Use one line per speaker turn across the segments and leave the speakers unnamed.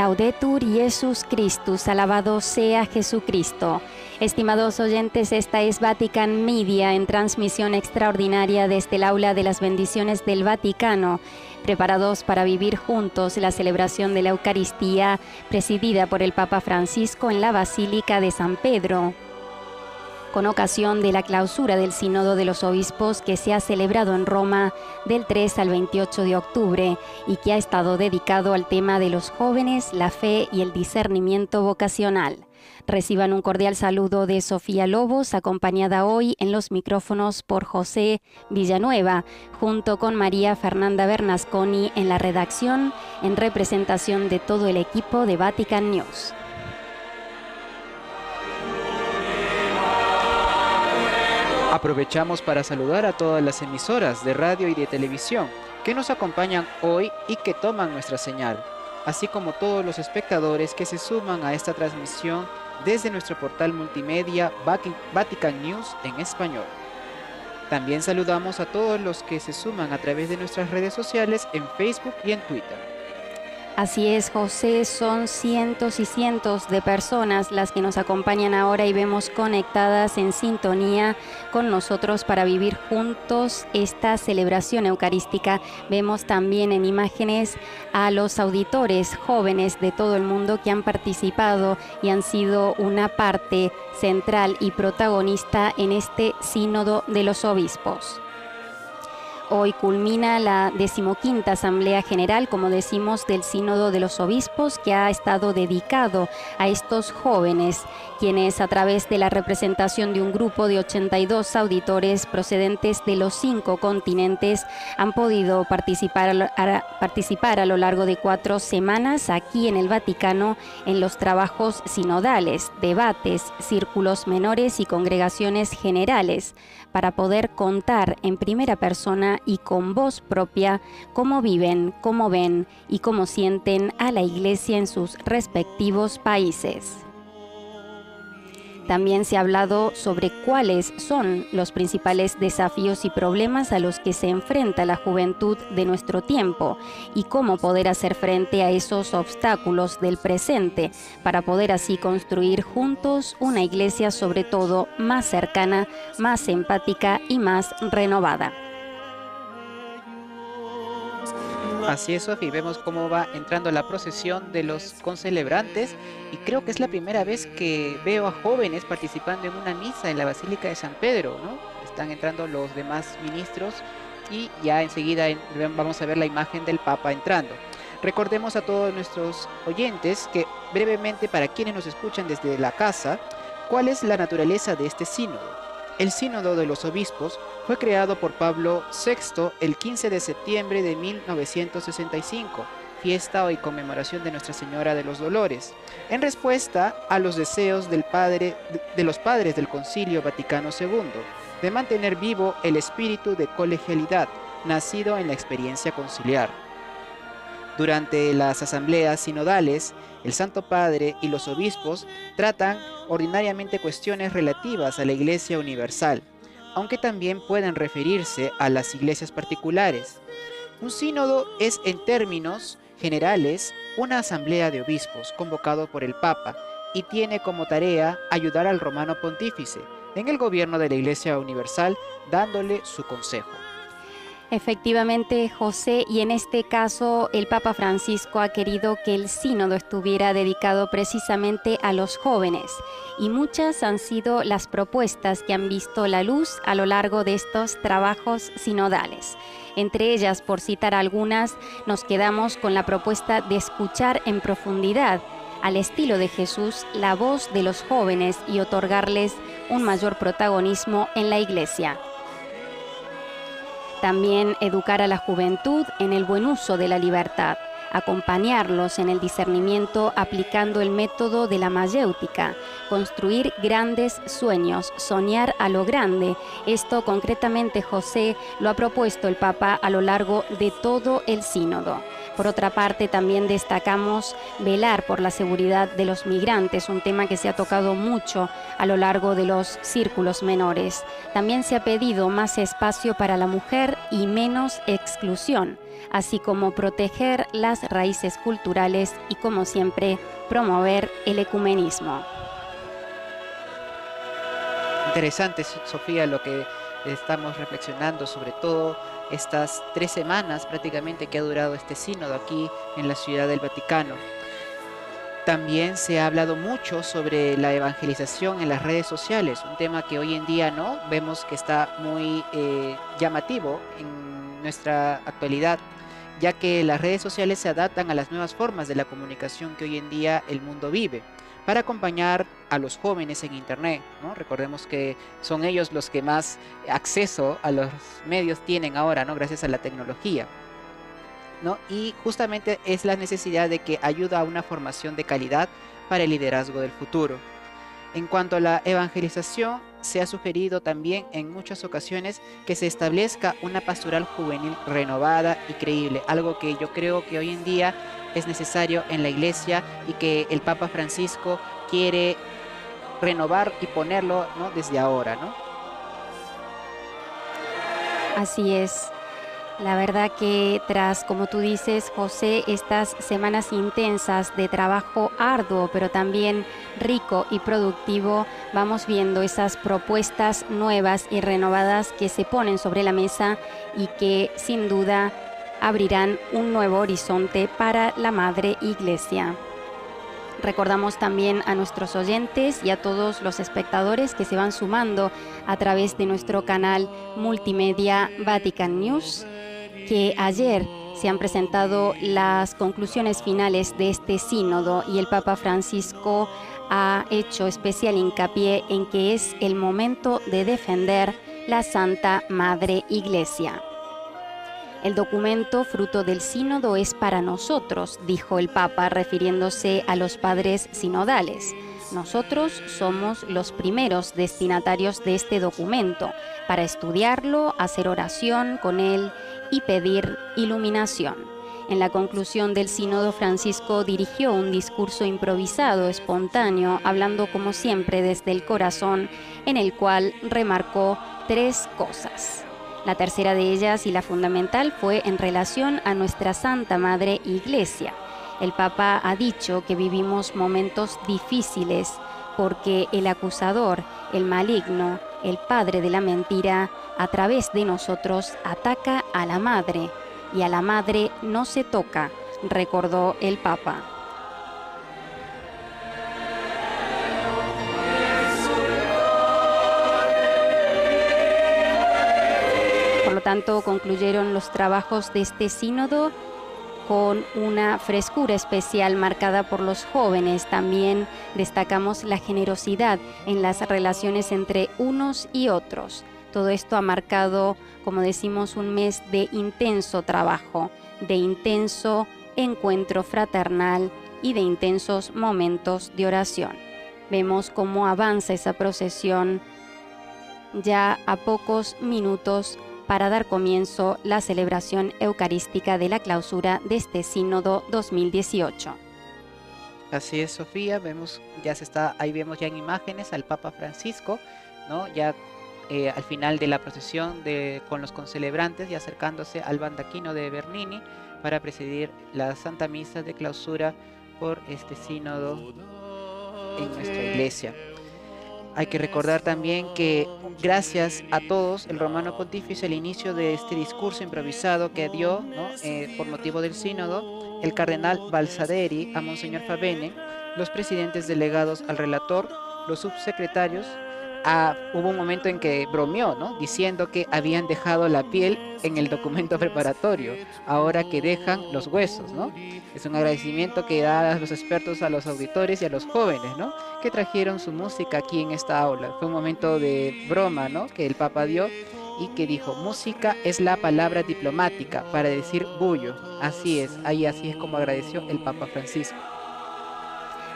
Laudetur Jesus Christus, alabado sea Jesucristo. Estimados oyentes, esta es Vatican Media en transmisión extraordinaria desde el Aula de las Bendiciones del Vaticano, preparados para vivir juntos la celebración de la Eucaristía presidida por el Papa Francisco en la Basílica de San Pedro, con ocasión de la clausura del Sínodo de los Obispos que se ha celebrado en Roma del 3 al 28 de octubre y que ha estado dedicado al tema de los jóvenes, la fe y el discernimiento vocacional. Reciban un cordial saludo de Sofía Lobos, acompañada hoy en los micrófonos por José Villanueva, junto con María Fernanda Bernasconi en la redacción, en representación de todo el equipo de Vatican News.
Aprovechamos para saludar a todas las emisoras de radio y de televisión que nos acompañan hoy y que toman nuestra señal, así como todos los espectadores que se suman a esta transmisión desde nuestro portal multimedia Vatican News en español. También saludamos a todos los que se suman a través de nuestras redes sociales en Facebook y en Twitter.
Así es, José, son cientos y cientos de personas las que nos acompañan ahora y vemos conectadas en sintonía con nosotros para vivir juntos esta celebración eucarística. Vemos también en imágenes a los auditores jóvenes de todo el mundo que han participado y han sido una parte central y protagonista en este Sínodo de los Obispos. Hoy culmina la 15ª Asamblea General, como decimos, del Sínodo de los Obispos, que ha estado dedicado a estos jóvenes, quienes a través de la representación de un grupo de 82 auditores procedentes de los 5 continentes han podido participar a lo largo de 4 semanas aquí en el Vaticano en los trabajos sinodales, debates, círculos menores y congregaciones generales, para poder contar en primera persona y con voz propia cómo viven, cómo ven y cómo sienten a la Iglesia en sus respectivos países. También se ha hablado sobre cuáles son los principales desafíos y problemas a los que se enfrenta la juventud de nuestro tiempo y cómo poder hacer frente a esos obstáculos del presente para poder así construir juntos una iglesia sobre todo más cercana, más empática y más renovada.
Así es, Sofi, vemos cómo va entrando la procesión de los concelebrantes y creo que es la primera vez que veo a jóvenes participando en una misa en la Basílica de San Pedro, ¿no? Están entrando los demás ministros y ya enseguida vamos a ver la imagen del Papa entrando. Recordemos a todos nuestros oyentes que brevemente, para quienes nos escuchan desde la casa, ¿cuál es la naturaleza de este sínodo? El Sínodo de los Obispos fue creado por Pablo VI el 15 de septiembre de 1965, fiesta y conmemoración de Nuestra Señora de los Dolores, en respuesta a los deseos de los padres del Concilio Vaticano II, de mantener vivo el espíritu de colegialidad nacido en la experiencia conciliar. Durante las asambleas sinodales, el Santo Padre y los obispos tratan ordinariamente cuestiones relativas a la Iglesia universal, aunque también pueden referirse a las iglesias particulares. Un sínodo es, en términos generales, una asamblea de obispos convocado por el Papa y tiene como tarea ayudar al romano pontífice en el gobierno de la Iglesia universal, dándole su consejo.
Efectivamente, José, y en este caso el Papa Francisco ha querido que el sínodo estuviera dedicado precisamente a los jóvenes, y muchas han sido las propuestas que han visto la luz a lo largo de estos trabajos sinodales. Entre ellas, por citar algunas, nos quedamos con la propuesta de escuchar en profundidad, al estilo de Jesús, la voz de los jóvenes y otorgarles un mayor protagonismo en la Iglesia. También educar a la juventud en el buen uso de la libertad, acompañarlos en el discernimiento aplicando el método de la mayéutica, construir grandes sueños, soñar a lo grande. Esto concretamente, José, lo ha propuesto el Papa a lo largo de todo el sínodo. Por otra parte, también destacamos velar por la seguridad de los migrantes, un tema que se ha tocado mucho a lo largo de los círculos menores. También se ha pedido más espacio para la mujer y menos exclusión, así como proteger las raíces culturales y, como siempre, promover el ecumenismo.
Interesante, Sofía, lo que estamos reflexionando, sobre todo estas 3 semanas prácticamente que ha durado este sínodo aquí en la Ciudad del Vaticano. También se ha hablado mucho sobre la evangelización en las redes sociales, un tema que hoy en día no vemos que está muy llamativo en nuestra actualidad, ya que las redes sociales se adaptan a las nuevas formas de la comunicación que hoy en día el mundo vive, para acompañar a los jóvenes en Internet, ¿no? Recordemos que son ellos los que más acceso a los medios tienen ahora, ¿no? Gracias a la tecnología, ¿no? Y justamente es la necesidad de que ayuda a una formación de calidad para el liderazgo del futuro. En cuanto a la evangelización, se ha sugerido también en muchas ocasiones que se establezca una pastoral juvenil renovada y creíble, algo que yo creo que hoy en día es necesario en la Iglesia y que el Papa Francisco quiere renovar y ponerlo, ¿no? Desde ahora, ¿no?
Así es. La verdad que tras, como tú dices, José, estas semanas intensas de trabajo arduo, pero también rico y productivo, vamos viendo esas propuestas nuevas y renovadas que se ponen sobre la mesa y que sin duda abrirán un nuevo horizonte para la Madre Iglesia. Recordamos también a nuestros oyentes y a todos los espectadores que se van sumando a través de nuestro canal multimedia Vatican News, que ayer se han presentado las conclusiones finales de este sínodo y el Papa Francisco ha hecho especial hincapié en que es el momento de defender la Santa Madre Iglesia. El documento fruto del sínodo es para nosotros, dijo el Papa refiriéndose a los padres sinodales. Nosotros somos los primeros destinatarios de este documento para estudiarlo, hacer oración con él y pedir iluminación. En la conclusión del sínodo, Francisco dirigió un discurso improvisado, espontáneo, hablando como siempre desde el corazón, en el cual remarcó 3 cosas. La tercera de ellas y la fundamental fue en relación a nuestra Santa Madre Iglesia. El Papa ha dicho que vivimos momentos difíciles porque el acusador, el maligno, el padre de la mentira, a través de nosotros ataca a la Madre y a la Madre no se toca, recordó el Papa. Por lo tanto, concluyeron los trabajos de este sínodo con una frescura especial marcada por los jóvenes. También destacamos la generosidad en las relaciones entre unos y otros. Todo esto ha marcado, como decimos, un mes de intenso trabajo, de intenso encuentro fraternal y de intensos momentos de oración. Vemos cómo avanza esa procesión ya a pocos minutos para dar comienzo la celebración eucarística de la clausura de este sínodo 2018.
Así es, Sofía, ahí vemos ya en imágenes al Papa Francisco, ¿no? Ya al final de la procesión con los concelebrantes y acercándose al baldaquino de Bernini para presidir la Santa Misa de clausura por este sínodo en nuestra iglesia. Hay que recordar también que gracias a todos, el Romano Pontífice, al inicio de este discurso improvisado que dio, ¿no? Por motivo del sínodo, el cardenal Balsaderi, a Monseñor Favene, los presidentes delegados al relator, los subsecretarios, hubo un momento en que bromeó, ¿no? Diciendo que habían dejado la piel en el documento preparatorio, ahora que dejan los huesos, ¿no? Es un agradecimiento que da a los expertos, a los auditores y a los jóvenes, ¿no? Que trajeron su música aquí en esta aula. Fue un momento de broma, ¿no? Que el Papa dio y que dijo: música es la palabra diplomática para decir bullo. Así es como agradeció el Papa Francisco.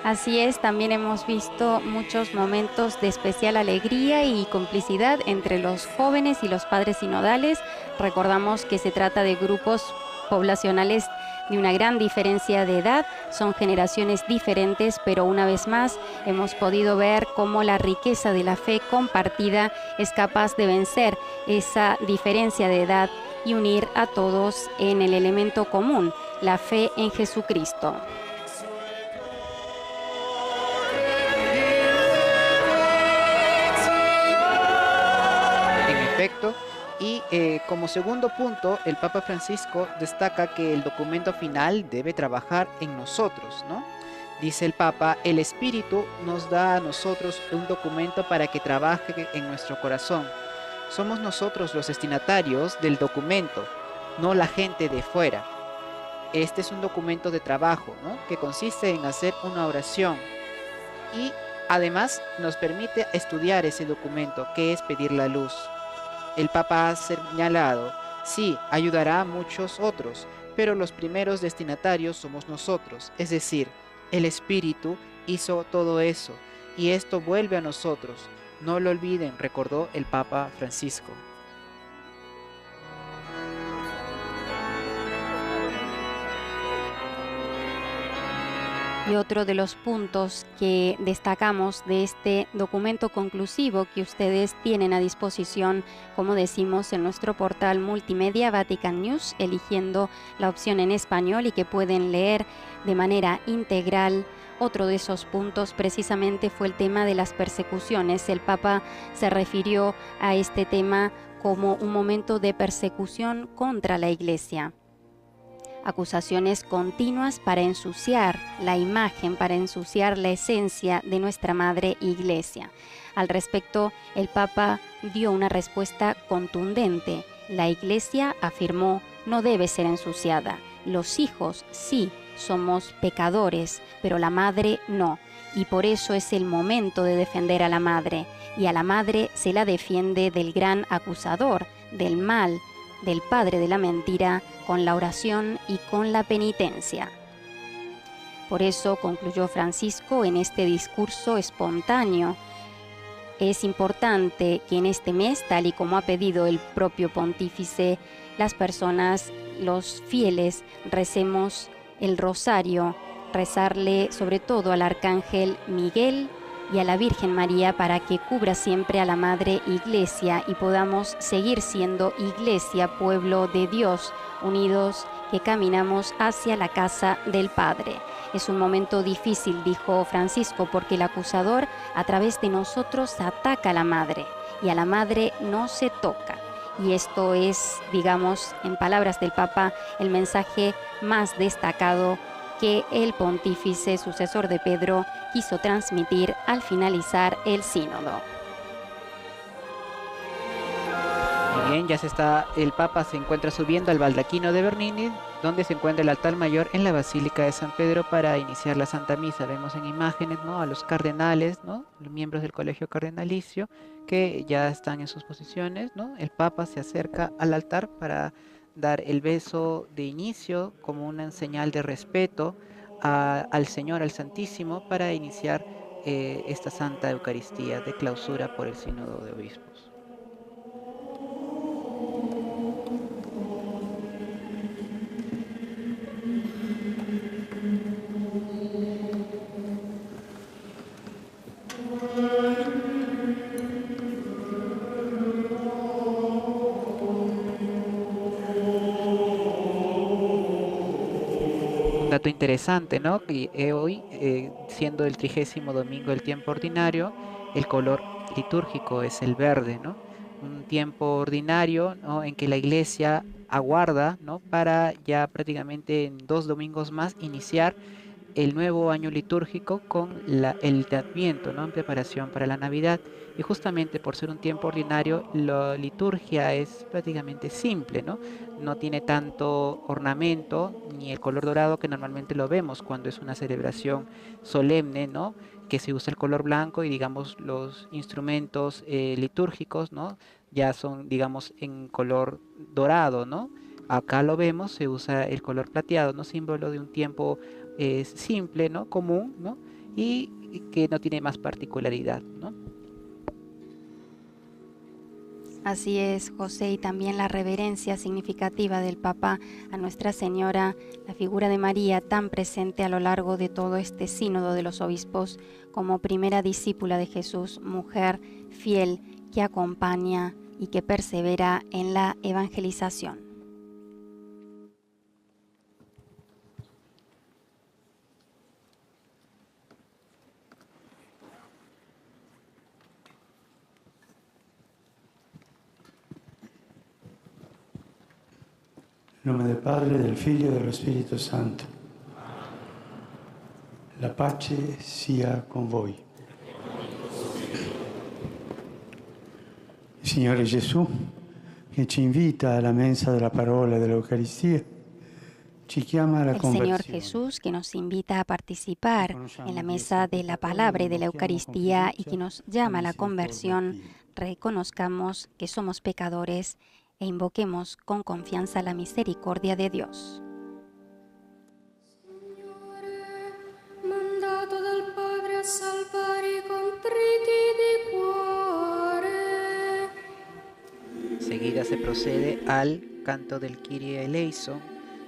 Así es, también hemos visto muchos momentos de especial alegría y complicidad entre los jóvenes y los padres sinodales. Recordamos que se trata de grupos poblacionales de una gran diferencia de edad, son generaciones diferentes, pero una vez más hemos podido ver cómo la riqueza de la fe compartida es capaz de vencer esa diferencia de edad y unir a todos en el elemento común, la fe en Jesucristo.
En efecto, y como segundo punto, el Papa Francisco destaca que el documento final debe trabajar en nosotros, ¿no? Dice el Papa, el Espíritu nos da a nosotros un documento para que trabaje en nuestro corazón. Somos nosotros los destinatarios del documento, no la gente de fuera. Este es un documento de trabajo, ¿no? Que consiste en hacer una oración y además nos permite estudiar ese documento, que es pedir la luz. El Papa ha señalado, sí, ayudará a muchos otros, pero los primeros destinatarios somos nosotros, es decir, el Espíritu hizo todo eso, y esto vuelve a nosotros. No lo olviden, recordó el Papa Francisco.
Y otro de los puntos que destacamos de este documento conclusivo que ustedes tienen a disposición, como decimos, en nuestro portal multimedia Vatican News, eligiendo la opción en español y que pueden leer de manera integral. Otro de esos puntos precisamente fue el tema de las persecuciones. El Papa se refirió a este tema como un momento de persecución contra la Iglesia. Acusaciones continuas para ensuciar la imagen, para ensuciar la esencia de nuestra Madre Iglesia. Al respecto, el Papa dio una respuesta contundente. La Iglesia, afirmó, no debe ser ensuciada. Los hijos sí somos pecadores, pero la Madre no. Y por eso es el momento de defender a la Madre. Y a la Madre se la defiende del gran acusador, del mal, del padre de la mentira, con la oración y con la penitencia. Por eso, concluyó Francisco en este discurso espontáneo, es importante que en este mes, tal y como ha pedido el propio pontífice, las personas, los fieles, recemos el rosario, rezarle sobre todo al arcángel Miguel y a la Virgen María para que cubra siempre a la Madre Iglesia y podamos seguir siendo Iglesia, pueblo de Dios, unidos que caminamos hacia la casa del Padre. Es un momento difícil, dijo Francisco, porque el acusador a través de nosotros ataca a la Madre y a la Madre no se toca. Y esto es, digamos, en palabras del Papa, el mensaje más destacado que el pontífice sucesor de Pedro quiso transmitir al finalizar el sínodo.
Muy bien, el Papa se encuentra subiendo al baldaquino de Bernini, donde se encuentra el altar mayor en la Basílica de San Pedro para iniciar la Santa Misa. Vemos en imágenes, ¿no?, a los cardenales, ¿no?, los miembros del colegio cardenalicio, que ya están en sus posiciones, ¿no? El Papa se acerca al altar para dar el beso de inicio como una señal de respeto al Señor, al Santísimo, para iniciar esta Santa Eucaristía de clausura por el Sínodo de Obispos. Dato interesante, ¿no? Que hoy, siendo el 30º domingo del tiempo ordinario, el color litúrgico es el verde, ¿no? Un tiempo ordinario, ¿no?, en que la Iglesia aguarda, ¿no?, para ya prácticamente en 2 domingos más iniciar el nuevo año litúrgico con el Adviento, ¿no?, en preparación para la Navidad. Y justamente por ser un tiempo ordinario, la liturgia es prácticamente simple, ¿no? No tiene tanto ornamento ni el color dorado que normalmente lo vemos cuando es una celebración solemne, ¿no?, que se usa el color blanco y, digamos, los instrumentos litúrgicos, ¿no?, ya son, digamos, en color dorado, ¿no? Acá lo vemos, se usa el color plateado, ¿no?, símbolo de un tiempo simple, ¿no?, común, ¿no?, y que no tiene más particularidad, ¿no?
Así es, José, y también la reverencia significativa del Papa a Nuestra Señora, la figura de María tan presente a lo largo de todo este sínodo de los obispos como primera discípula de Jesús, mujer fiel que acompaña y que persevera en la evangelización.
En nome del Padre, del Figlio e dello Spirito Santo. La pace sia con voi. Il Signore Gesù, che ci invita alla mensa della parola e dell'Eucaristia, ci chiama alla
El Señor
conversione.
Jesús, que nos invita a participar en la mesa de la palabra y de la Eucaristía y que nos llama a la conversión, reconozcamos que somos pecadores e invoquemos con confianza la misericordia de Dios.
Signore, mandato dal Padre a salvare i contriti di cuore.
Seguida se procede al canto del Kyrie eleison,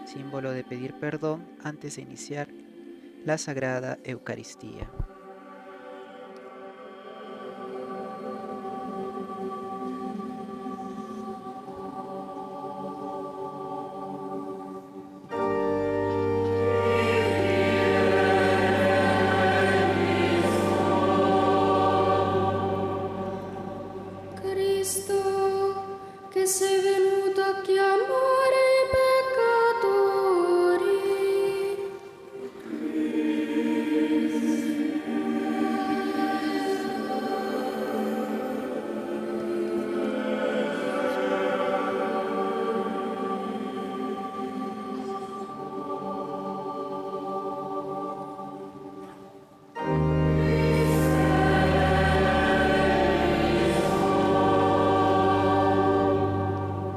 símbolo de pedir perdón antes de iniciar la Sagrada Eucaristía.
Cristo, che sei venuto a chiamare i peccatori.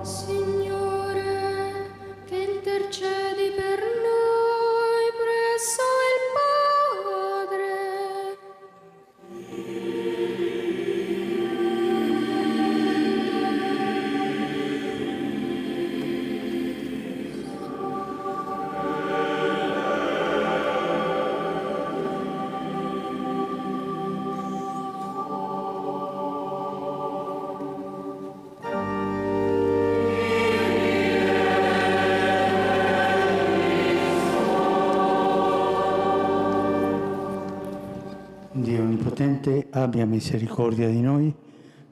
Signore, che intercedi per noi presso il Padre.
Dio Onnipotente abbia misericordia di noi,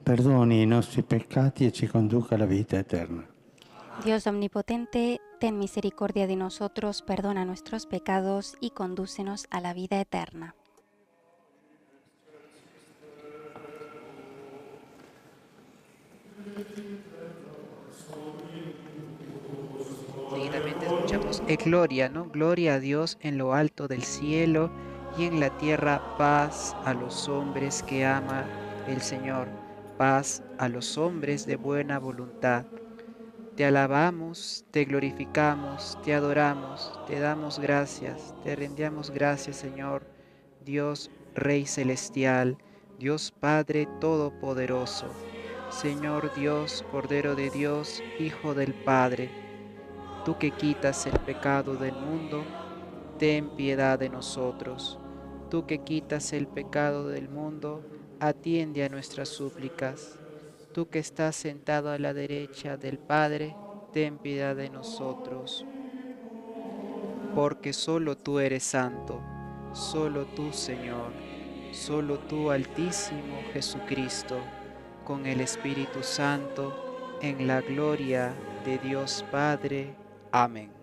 perdoni i nostri peccati e ci conduca alla vita eterna.
Dios omnipotente, ten misericordia de nosotros, perdona nuestros pecados y condúcenos a la vida eterna.
Seguidamente escuchamos Gloria, ¿no? Gloria a Dios en lo alto del cielo y en la tierra paz a los hombres que ama el Señor, paz a los hombres de buena voluntad. Te alabamos, te glorificamos, te adoramos, te damos gracias, te rendamos gracias, Señor, Dios Rey Celestial, Dios Padre Todopoderoso, Señor Dios, Cordero de Dios, Hijo del Padre. Tú que quitas el pecado del mundo, ten piedad de nosotros. Tú que quitas el pecado del mundo, atiende a nuestras súplicas. Tú que estás sentado a la derecha del Padre, ten piedad de nosotros. Porque solo tú eres santo, solo tú, Señor, solo tú, Altísimo Jesucristo, con el Espíritu Santo, en la gloria de Dios Padre. Amén.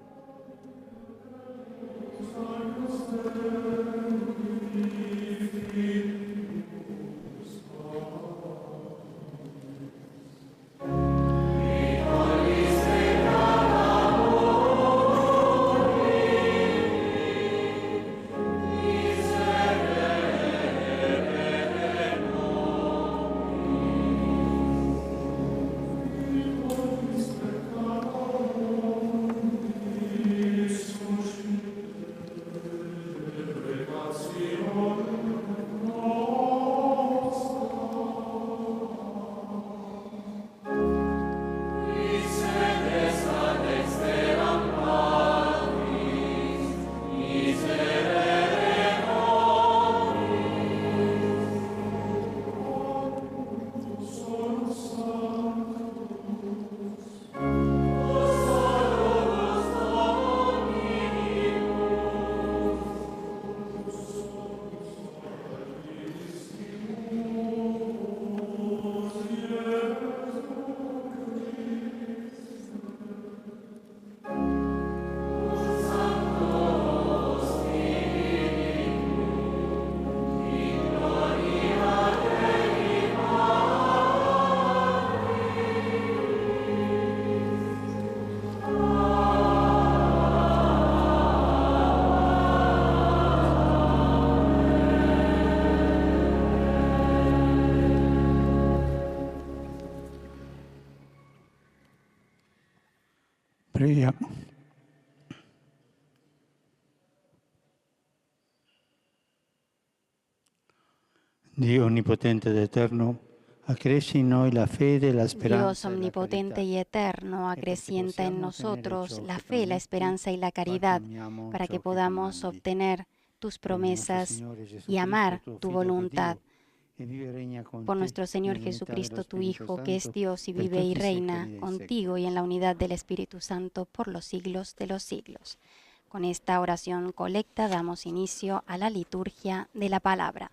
Preghiamo. Dio onnipotente ed eterno, accresci in noi la fede, la speranza
Dios omnipotente y eterno, acrecienta en nosotros la fe, la esperanza y la caridad, para que podamos obtener tus promesas y amar tu voluntad. Por nuestro Señor Jesucristo, tu Hijo, que es Dios y vive y reina contigo y en la unidad del Espíritu Santo por los siglos de los siglos. Con esta oración colecta damos inicio a la liturgia de la palabra.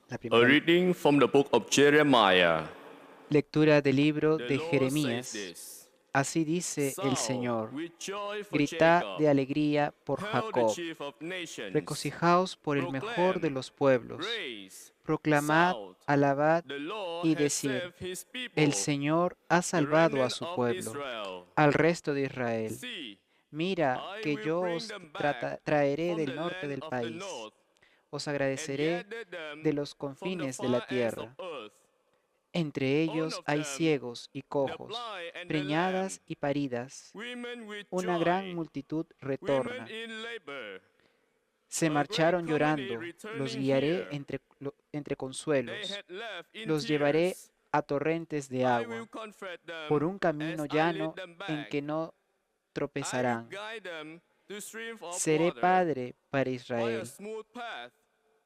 La
A
primera
reading from the book of Jeremiah.
lectura del libro
The
de
Lord
Jeremías.
says this,
Así dice el
"Shout
Señor,
with joy for
gritad
Jacob,
de alegría por
hail the
Jacob,
chief of nations,
regocijaos por el mejor de los pueblos,
praise,
proclamad,
shout,
alabad
the Lord
y
has
decir,
saved his people,
el Señor ha
the
salvado a
remnant
su
of
pueblo,
Israel.
al resto de Israel.
See,
Mira
I
que
will
yo
bring
os
them back
traeré
from
del
the
norte
land
del
of the
país,
north,
os
and
agradeceré
gathered them
de los
from the
confines de
far
la
ends of
tierra.
earth.
Entre
All
ellos
of
hay
them,
ciegos y
the
cojos,
blind and the
preñadas
lame,
y paridas.
women with
Una gran
joy,
multitud
women
retorna.
in labor.
Se
A great
marcharon
company
llorando, los
returning
guiaré
here.
entre
They
consuelos,
had left in
los llevaré
tears.
a torrentes de
I will
agua,
comfort
por
them
un camino
as I
llano
lead them
en
back.
que no
I will
tropezarán.
guide them to streams of
Seré
water
padre para
by a
Israel.
smooth path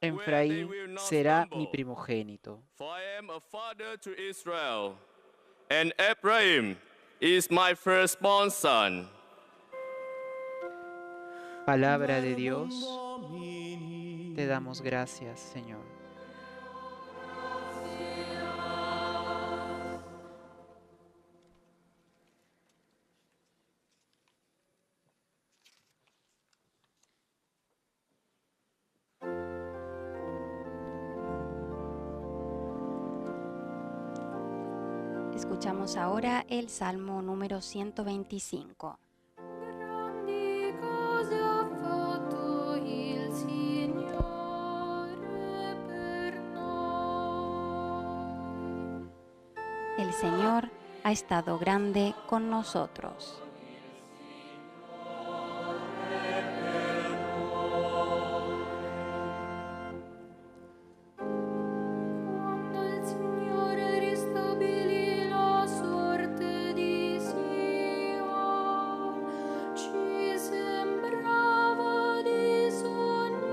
where they
Efraín
will not
será mi
stumble.
primogénito.
For I am a father to Israel, and Ephraim is my firstborn son.
Palabra de Dios, te damos gracias, Señor.
Escuchamos ahora el Salmo número 125.
Grandi cose ha fatto il Signore per noi.
El Señor ha estado grande con nosotros.
Quando il Signore ristabilì la sorte di Sion, ci sembrava di sognare.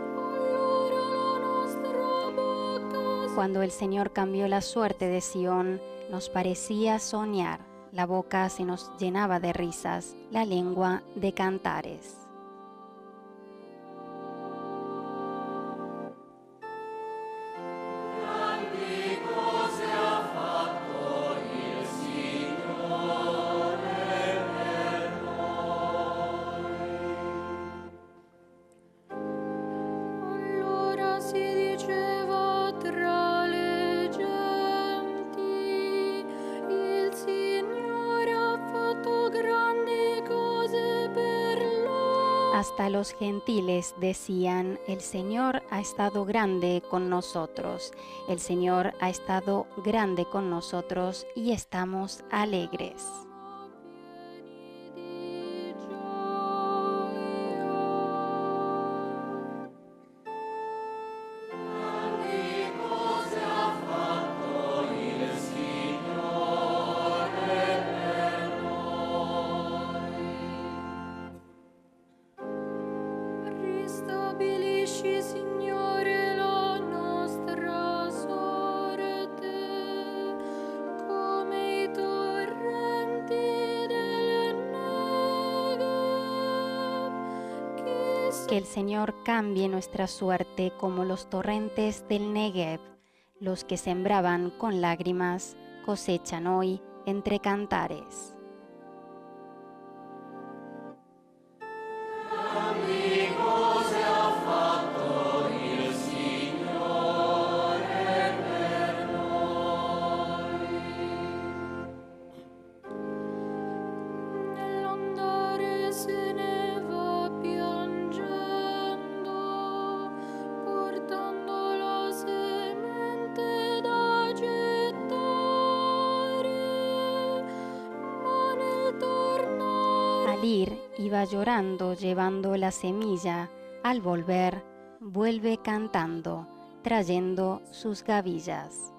Allora la nostra bocca
Cuando el Señor cambió la suerte de Sión, nos parecía soñar. La boca se nos llenaba de risas, la lengua de cantares.
Allora si diceva tra le genti, il Signore ha fatto grandi cose per loro.
Hasta los gentiles decían, el Señor ha estado grande con nosotros, el Señor ha estado grande con nosotros y estamos alegres.
Pieni di gioia. Ristabilisci, Signore, la nostra sorte, come i torrenti del Negev,
Que el Señor cambie nuestra suerte como los torrentes del Negev. Los que sembraban con lágrimas cosechan hoy entre cantares. salir iba llorando llevando la semilla, al volver vuelve cantando, trayendo sus gavillas.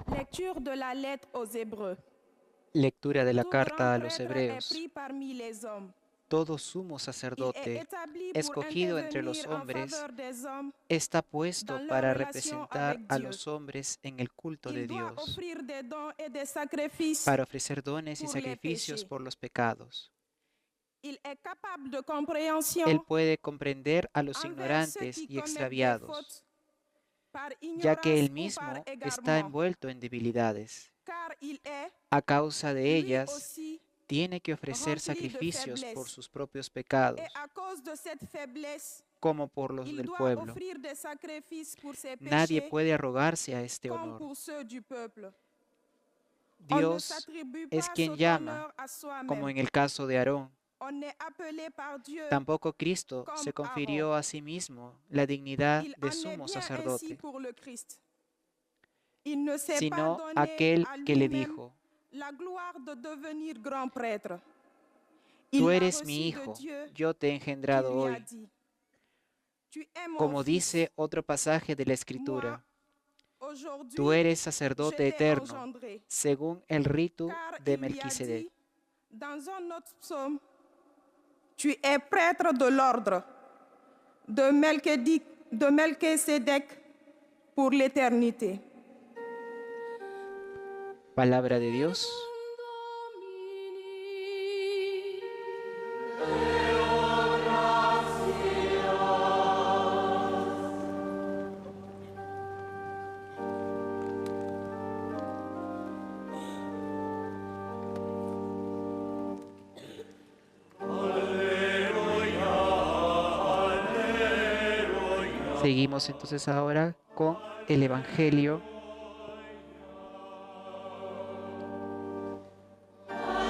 Lecture de la lettre aux Hébreux.
Lectura de la
Tout
carta a
grand
los
prêtre
hebreos.
est pris parmi les hommes.
Todo sumo
Il est
sacerdote,
établi pour
escogido entre los
intervenir en
hombres,
faveur des hommes.
está puesto
dans leur
para
relation
representar
avec
a
Dieu.
los hombres en el culto de
Il doit
Dios,
offrir des dons et des sacrifices.
para ofrecer dones y
por les
sacrificios
péchés.
por los pecados.
Il est capable de compréhension
Él puede comprender a los
envers ceux
ignorantes
qui
y
commettent des
extraviados,
fautes par
ya que él
ignorance ou
mismo
par
está
égarement,
envuelto en debilidades.
car il est,
A causa de
lui
ellas,
aussi,
tiene que ofrecer
rempli de
sacrificios por
faiblesse.
sus propios pecados,
et à cause de cette faiblesse,
como por los
il
del
doit
pueblo.
offrir des sacrifices pour ses
Nadie
péchés
puede arrogarse a este
comme
honor.
pour ceux du peuple. On ne
Dios
s'attribue
es
pas
quien
cet
llama,
honneur à
como
soi-même.
en el caso de Aarón.
On est appelé par Dieu.
Tampoco Cristo
Como
se confirió a sí mismo la dignidad
Il
de
en est
sumo
bien ainsi
sacerdote,
pour le Christ. Il ne s'est pas
sino
donné
aquel
à
que le
lui-même
dijo:
la gloire de devenir grand prêtre.
Tú
Il l'a
eres
reçu
mi
de
hijo,
Dieu
yo te he
qui
engendrado
lui a
hoy.
dit, tu es mon
Como
fils,
dice otro pasaje de la
moi,
Escritura,
aujourd'hui,
tú eres
je
sacerdote
t'ai
eterno,
engendré.
según el rito
Car
de
il lui a
Melquisedec.
dit, dans un autre psaume, tu es prêtre de l'ordre de Melchisedec pour l'éternité.
Palabra de Dios. Seguimos entonces ahora con el Evangelio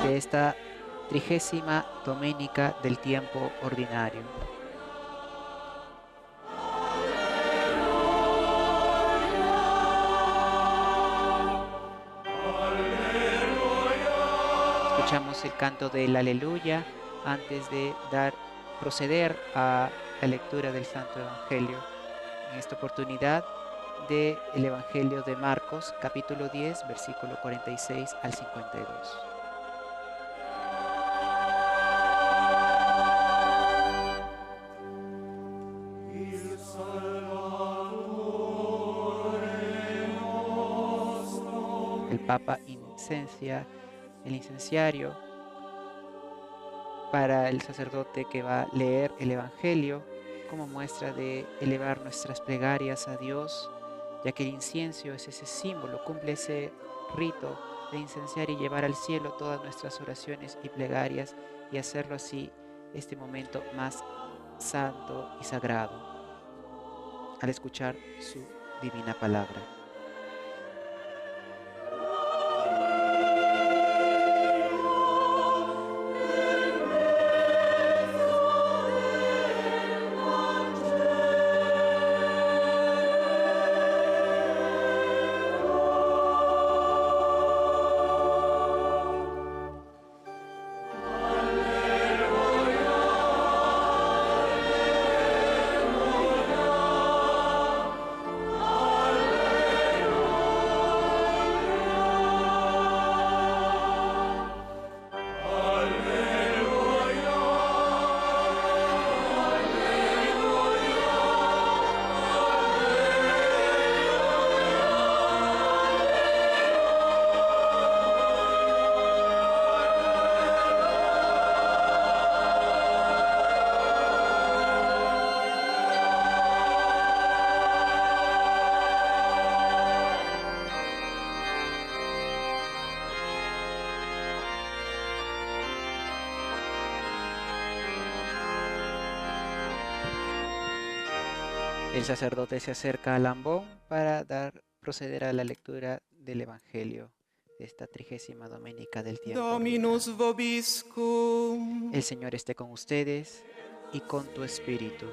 de esta 30ª doménica del tiempo ordinario. Escuchamos el canto del Aleluya antes de proceder a la lectura del Santo Evangelio. En esta oportunidad del Evangelio de Marcos, capítulo 10, versículo 46 al 52. El Papa incencia el incenciario para el sacerdote que va a leer el Evangelio como muestra de elevar nuestras plegarias a Dios, ya que el incienso es ese símbolo, cumple ese rito de incenciar y llevar al cielo todas nuestras oraciones y plegarias y hacerlo así este momento más santo y sagrado al escuchar su divina palabra. El sacerdote se acerca al ambón para proceder a la lectura del Evangelio de esta 30ª domenica del tiempo ordinario.
Dominus vobiscum.
El Señor esté con ustedes y con tu espíritu.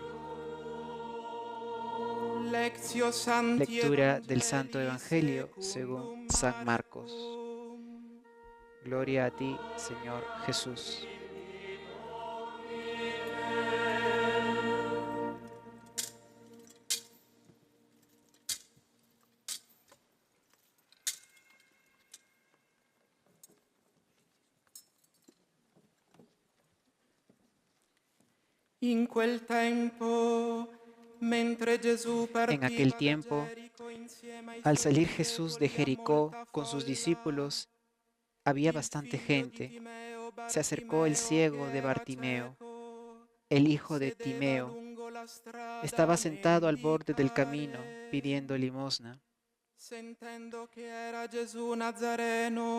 Lectio Sancti
Lectura del Santo
Evangelii
Evangelio según San Marcos. Gloria a ti, Señor Jesús.
In quel tempo, mentre Gesù
En aquel tiempo, al salir Jesús de Jericó con sus discípulos, había bastante gente. Se acercó el ciego de Bartimeo, el hijo de Timeo. Estaba sentado al borde del camino pidiendo limosna.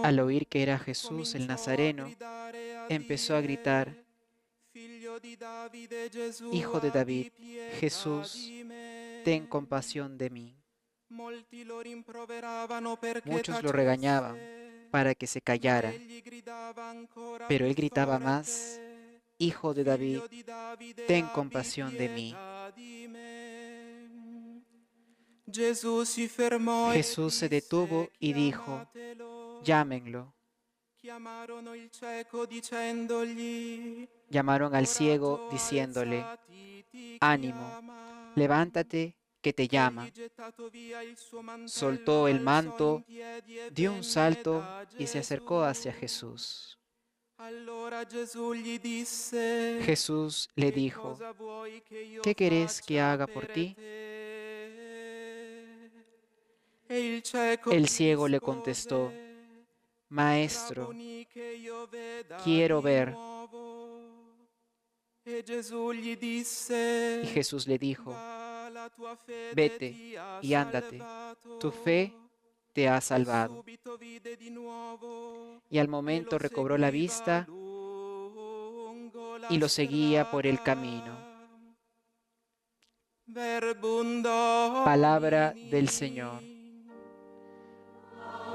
Al oír que era Jesús el Nazareno, empezó a gritar: Hijo de David, Jesús, ten compasión de mí. Muchos lo regañaban para que se callara, pero él gritaba más: Hijo de David, ten compasión de mí. Jesús se detuvo y dijo: Llámenlo. Llamaron al ciego diciéndole: Ánimo, levántate, que te llama. Soltó el manto, dio un salto y se acercó hacia Jesús. Jesús le dijo: ¿Qué querés que haga por ti? El ciego le contestó: Maestro, quiero ver. Y Jesús le dijo: Vete y ándate, tu fe te ha salvado. Y al momento recobró la vista y lo seguía por el camino. Palabra del Señor.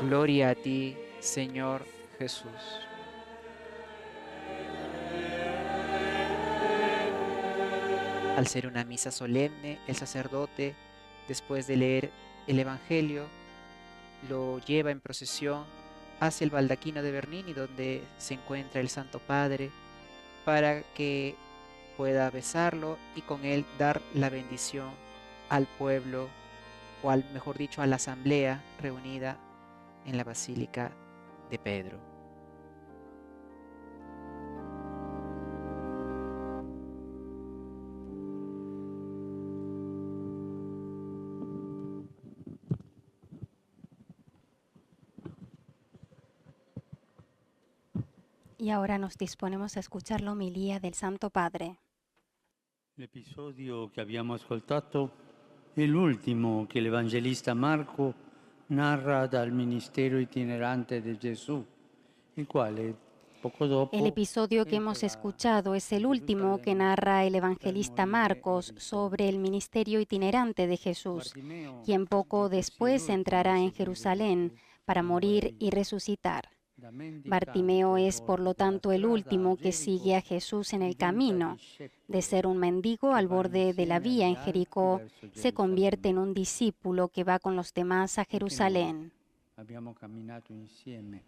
Gloria a ti, Señor Jesús. Al ser una misa solemne, el sacerdote, después de leer el Evangelio, lo lleva en procesión hacia el baldaquino de Bernini, donde se encuentra el Santo Padre, para que pueda besarlo y con él dar la bendición al pueblo, o mejor dicho, a la asamblea reunida en la Basílica de Pedro.
Y ahora nos disponemos a escuchar la homilía del Santo Padre.
L'episodio che abbiamo ascoltato è l'ultimo che l'Evangelista Marco narra dal ministero itinerante di Gesù, il quale poco dopo...
El episodio que hemos escuchado es el último que narra el evangelista Marcos sobre el ministerio itinerante de Jesús, quien poco después entrará en Jerusalén para morir y resucitar. Bartimeo es, por lo tanto, el último que sigue a Jesús en el camino. De ser un mendigo al borde de la vía en Jericó, se convierte en un discípulo que va con los demás a Jerusalén.
Abbiamo camminato insieme,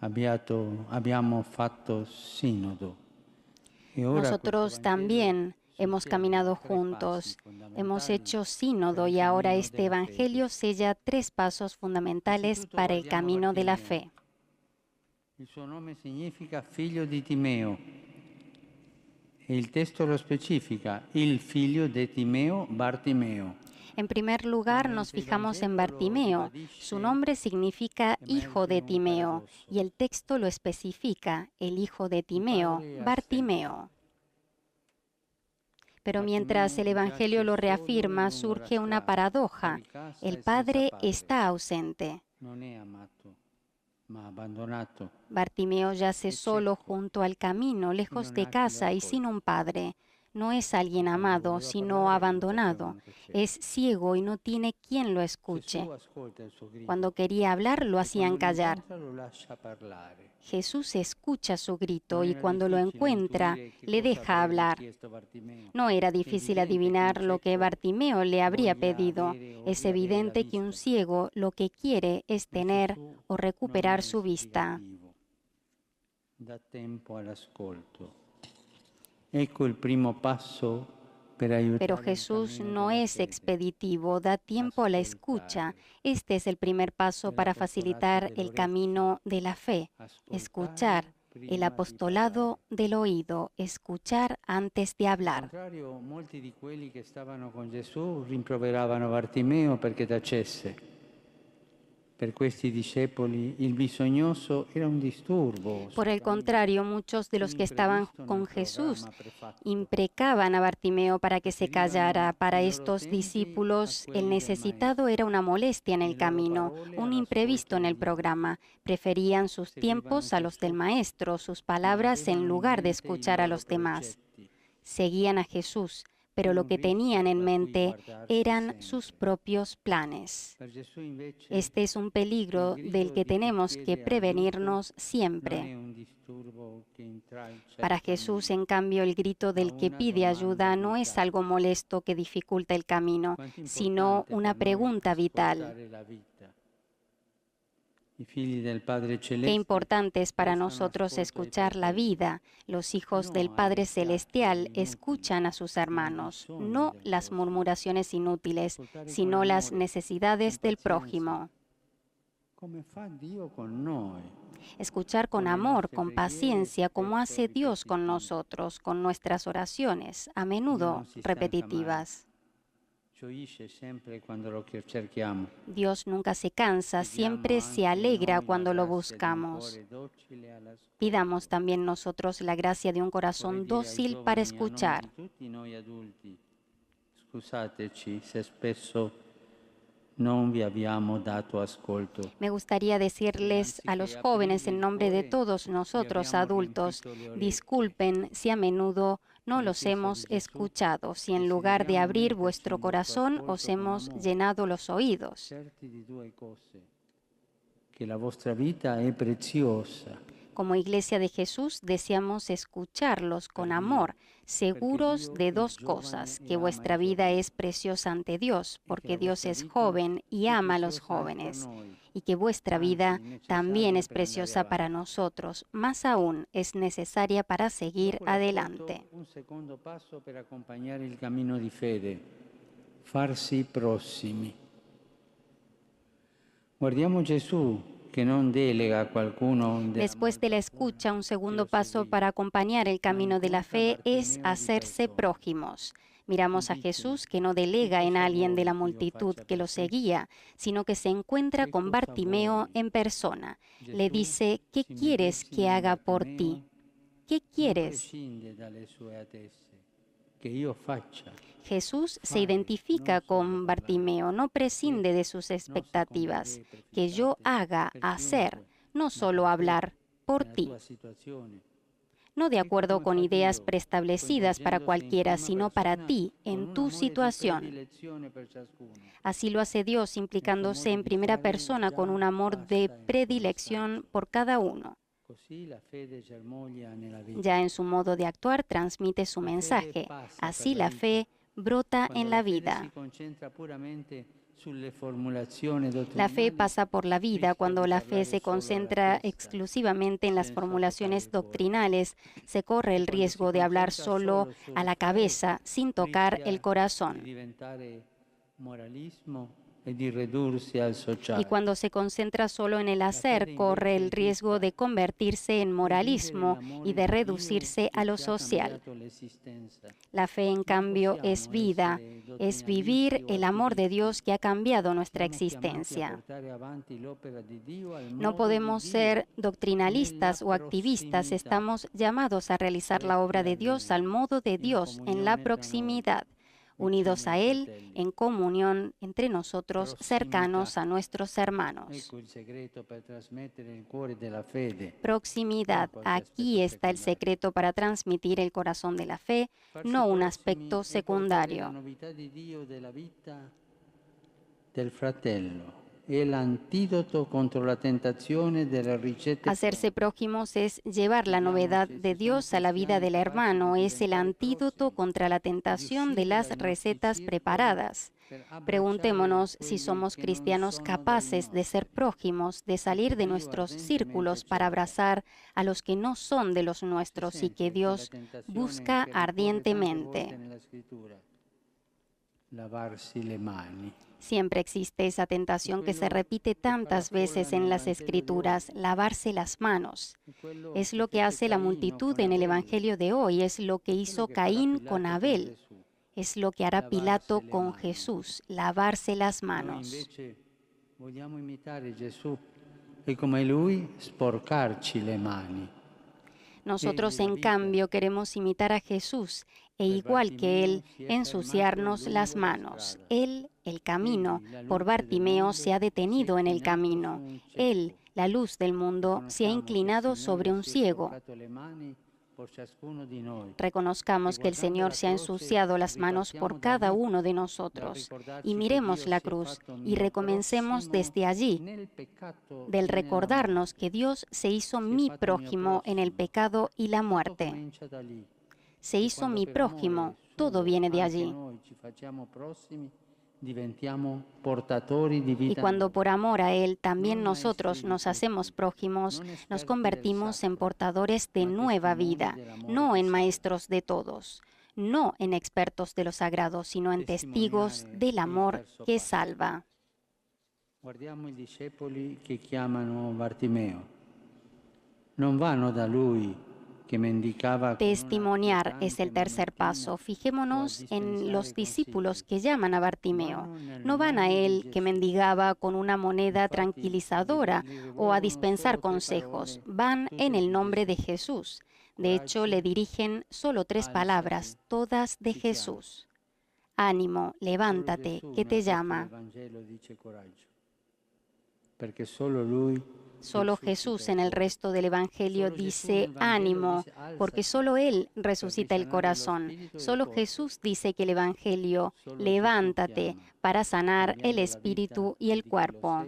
abbiamo fatto sínodo.
Nosotros también hemos caminado juntos, hemos hecho sínodo y ahora este Evangelio sella 3 pasos fundamentales para el camino de la fe.
Il suo nome significa figlio di Timeo e il testo lo specifica, il figlio di Timeo, Bartimeo.
En primer lugar, nos fijamos en Bartimeo. Su nombre significa hijo de Timeo y el texto lo especifica, el hijo de Timeo, Bartimeo. Pero mientras el Evangelio lo reafirma, surge una paradoja. El Padre está ausente. Bartimeo yace solo junto al camino, lejos de casa y sin un padre. No es alguien amado, sino abandonado. Es ciego y no tiene quien lo escuche. Cuando quería hablar, lo hacían callar. Jesús escucha su grito y cuando lo encuentra, le deja hablar. No era difícil adivinar lo que Bartimeo le habría pedido. Es evidente que un ciego lo que quiere es tener o recuperar su vista.
Da tempo all'ascolto. Ecco il primo passo per aiutare
Pero
il
Jesús
cammino
no
della
es
fede.
expeditivo, da tiempo a la escucha. Este es el primer paso para facilitar el camino de la fe. Escuchar, el apostolado del oído, escuchar antes de
Al
hablar.
contrario, molti di quelli che stavano con Gesù rimproveravano Bartimeo perché tacesse. Per questi discepoli il bisognoso era un disturbo.
Por el contrario, muchos de los que estaban con Jesús imprecaban a Bartimeo para que se callara. Para estos discípulos, el necesitado era una molestia en el camino, un imprevisto en el programa. Preferían sus tiempos a los del maestro, sus palabras en lugar de escuchar a los demás. Seguían a Jesús, pero lo que tenían en mente eran sus propios planes. Este es un peligro del que tenemos que prevenirnos siempre. Para Jesús, en cambio, el grito del que pide ayuda no es algo molesto que dificulta el camino, sino una pregunta vital. Qué importante es para nosotros escuchar la vida. Los hijos del Padre Celestial escuchan a sus hermanos, no las murmuraciones inútiles, sino las necesidades del prójimo. Escuchar con amor, con paciencia, como hace Dios con nosotros, con nuestras oraciones, a menudo repetitivas. Dios nunca se cansa, siempre se alegra cuando lo buscamos. Pidamos también nosotros la gracia de un corazón dócil para escuchar. Me gustaría decirles a los jóvenes en nombre de todos nosotros adultos, disculpen si a menudo no los hemos escuchado, si en lugar de abrir vuestro corazón os hemos llenado los oídos.
Que la vostra vita è preziosa.
Como Iglesia de Jesús deseamos escucharlos con amor, seguros de dos cosas, que vuestra vida es preciosa ante Dios, porque Dios es joven y ama a los jóvenes, y que vuestra vida también es preciosa para nosotros, más aún es necesaria para seguir adelante.
Un secondo passo per accompagnare il cammino di fede, farsi prossimi. Guardiamo Gesù che non delega a qualcuno.
Después de la escucha, un segundo paso para acompañar el camino de la fe es hacerse prójimos. Miramos a Jesús que no delega en alguien de la multitud que lo seguía, sino que se encuentra con Bartimeo en persona. Le dice, ¿qué quieres que haga por ti? ¿Qué quieres? Jesús se identifica con Bartimeo, no prescinde de sus expectativas. Que yo haga, hacer, no solo hablar, por ti. No de acuerdo con ideas preestablecidas para cualquiera, sino para ti, en tu situación. Así lo hace Dios, implicándose en primera persona con un amor de predilección por cada uno. Ya en su modo de actuar transmite su mensaje. Así la fe brota en la vida. La fe pasa por la vida cuando la fe se concentra exclusivamente en las formulaciones doctrinales. Se corre el riesgo de hablar solo a la cabeza sin tocar el corazón. Y cuando se concentra solo en el hacer, corre el riesgo de convertirse en moralismo y de reducirse a lo social. La fe, en cambio, es vida, es vivir el amor de Dios que ha cambiado nuestra existencia. No podemos ser doctrinalistas o activistas, estamos llamados a realizar la obra de Dios al modo de Dios, en la proximidad. unidos a Él en comunión entre nosotros, cercanos a nuestros hermanos.
Ecco il segreto per trasmettere il cuore della fede.
Proximidad, aquí está el secreto para transmitir el corazón de la fe, no un aspecto
La
secundario.
novità di Dio della vita del fratello è l'antidoto contro la tentazione delle ricette.
Hacerse prójimos es llevar la novedad de Dios a la vida del hermano, es el antídoto contra la tentación de las recetas preparadas. Preguntémonos si somos cristianos capaces de ser prójimos, de salir de nuestros círculos para abrazar a los que no son de los nuestros y que Dios busca ardientemente.
Lavarsi le mani.
Siempre existe esa tentación que se repite tantas veces en las Escrituras, lavarse las manos. Es lo que hace la multitud en el Evangelio de hoy, es lo que hizo Caín con Abel, es lo que hará Pilato con Jesús, lavarse las
Noi
manos.
invece vogliamo imitare Gesù e come lui sporcarci le mani.
Nosotros, en cambio, queremos imitar a Jesús e igual que Él, ensuciarnos las manos. Él, el camino, por Bartimeo se ha detenido en el camino. Él, la luz del mundo, se ha inclinado sobre un ciego. Reconozcamos que el Señor se ha ensuciado las manos por cada uno de nosotros y miremos la cruz y recomencemos desde allí, del recordarnos que Dios se hizo mi prójimo en el pecado y la muerte. Se hizo mi prójimo, todo viene de allí. Y cuando por amor a Él también nosotros nos hacemos prójimos, nos convertimos en portadores de nueva vida, no en maestros de todos, no en expertos de lo sagrado, sino en testigos del amor que salva.
Guardiamo i discepoli che chiamano Bartimeo. Non vanno da lui que mendicaba.
Testimoniar es el tercer paso. Fijémonos en los discípulos que llaman a Bartimeo. No van a él que mendigaba con una moneda tranquilizadora o a dispensar consejos. Van en el nombre de Jesús. De hecho, le dirigen solo 3 palabras, todas de Jesús. Ánimo, levántate, que te llama.
Porque solo lui.
Solo Jesús en el resto del Evangelio dice ánimo, porque solo Él resucita el corazón. Solo Jesús dice que el Evangelio, levántate, para sanar el espíritu y el cuerpo.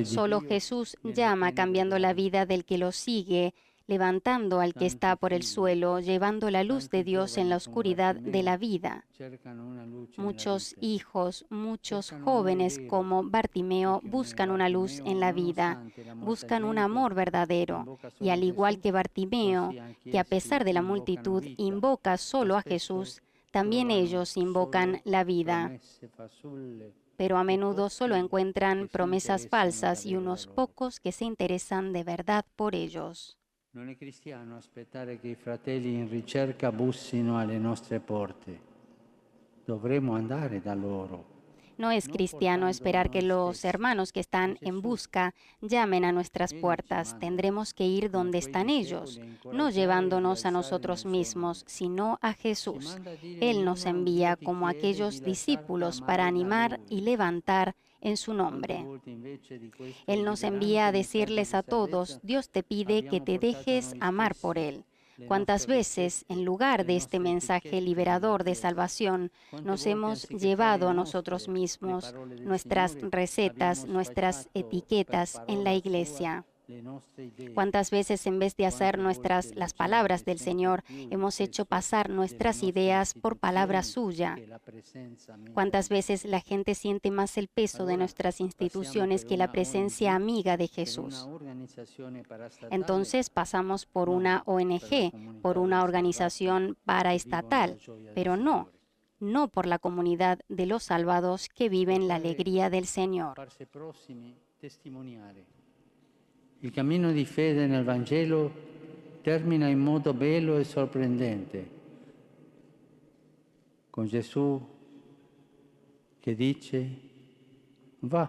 Solo Jesús llama cambiando la vida del que lo sigue, levantando al que está por el suelo, llevando la luz de Dios en la oscuridad de la vida. Muchos hijos, muchos jóvenes como Bartimeo buscan una luz en la vida, buscan un amor verdadero. Y al igual que Bartimeo, que a pesar de la multitud invoca solo a Jesús, también ellos invocan la vida. Pero a menudo solo encuentran promesas falsas y unos pocos que se interesan de verdad por ellos.
Non è cristiano aspettare che i fratelli in ricerca bussino alle nostre porte. Dovremmo andare da loro.
No es cristiano esperar que los hermanos que están en busca llamen a nuestras puertas. Tendremos que ir donde están ellos, no llevándonos a nosotros mismos, sino a Jesús. Él nos envía como aquellos discípulos para animar y levantar en su nombre. Él nos envía a decirles a todos, Dios te pide que te dejes amar por Él. ¿Cuántas veces, en lugar de este mensaje liberador de salvación, nos hemos llevado a nosotros mismos nuestras recetas, nuestras etiquetas en la iglesia? ¿Cuántas veces en vez de hacer las palabras del Señor, hemos hecho pasar nuestras ideas por palabra suya? ¿Cuántas veces la gente siente más el peso de nuestras instituciones que la presencia amiga de Jesús? Entonces pasamos por una ONG, por una organización paraestatal, pero no por la comunidad de los salvados que viven la alegría del Señor.
Il cammino di fede nel Vangelo termina in modo bello e sorprendente, con Gesù che dice, va,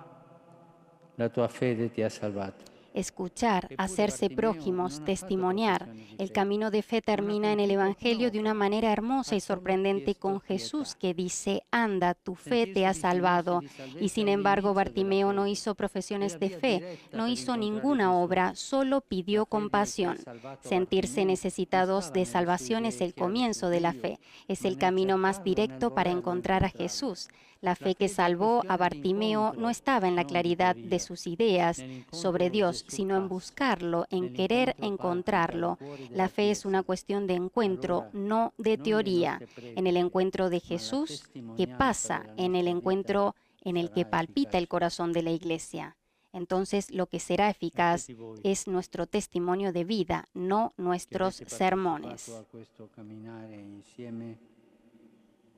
la tua fede ti ha salvato.
escuchar, hacerse prójimos, testimoniar. El camino de fe termina en el Evangelio de una manera hermosa y sorprendente con Jesús que dice, anda, tu fe te ha salvado. Y sin embargo, Bartimeo no hizo profesiones de fe, no hizo ninguna obra, solo pidió compasión. Sentirse necesitados de salvación es el comienzo de la fe, es el camino más directo para encontrar a Jesús. La fe que salvó a Bartimeo no estaba en la claridad de sus ideas sobre Dios, sino en buscarlo, en querer encontrarlo. La fe es una cuestión de encuentro, no de teoría. En el encuentro de Jesús, ¿qué pasa? En el encuentro en el que palpita el corazón de la Iglesia. Entonces, lo que será eficaz es nuestro testimonio de vida, no nuestros sermones.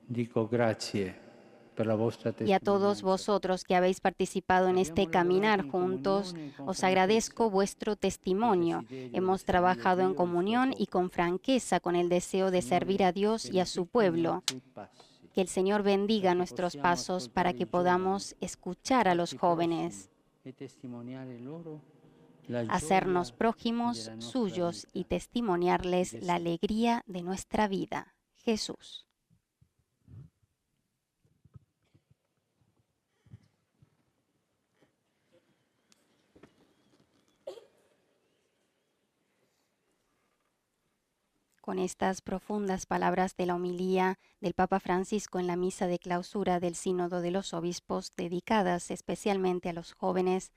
Dico grazie.
Y a todos vosotros que habéis participado en este caminar juntos, os agradezco vuestro testimonio. Hemos trabajado en comunión y con franqueza con el deseo de servir a Dios y a su pueblo. Que el Señor bendiga nuestros pasos para que podamos escuchar a los jóvenes, hacernos prójimos suyos y testimoniarles la alegría de nuestra vida. Jesús. Con estas profundas palabras de la homilía del Papa Francisco en la misa de clausura del Sínodo de los Obispos, dedicadas especialmente a los jóvenes,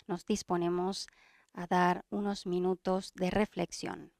nos disponemos a dar unos minutos de reflexión.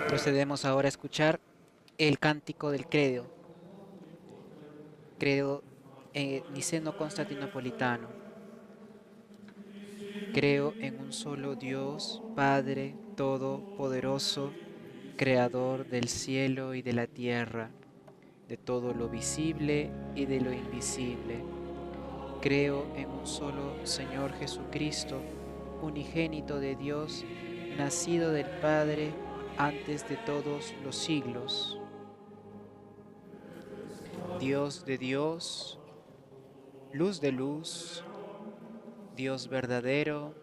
Procedemos ahora a escuchar el cántico del credo, credo niceno-constantinopolitano. Creo en un solo Dios, Padre Todopoderoso, Creador del cielo y de la tierra, de todo lo visible y de lo invisible. Creo en un solo Señor Jesucristo, unigénito de Dios, nacido del Padre antes de todos los siglos. Dios de Dios, luz de luz, Dios verdadero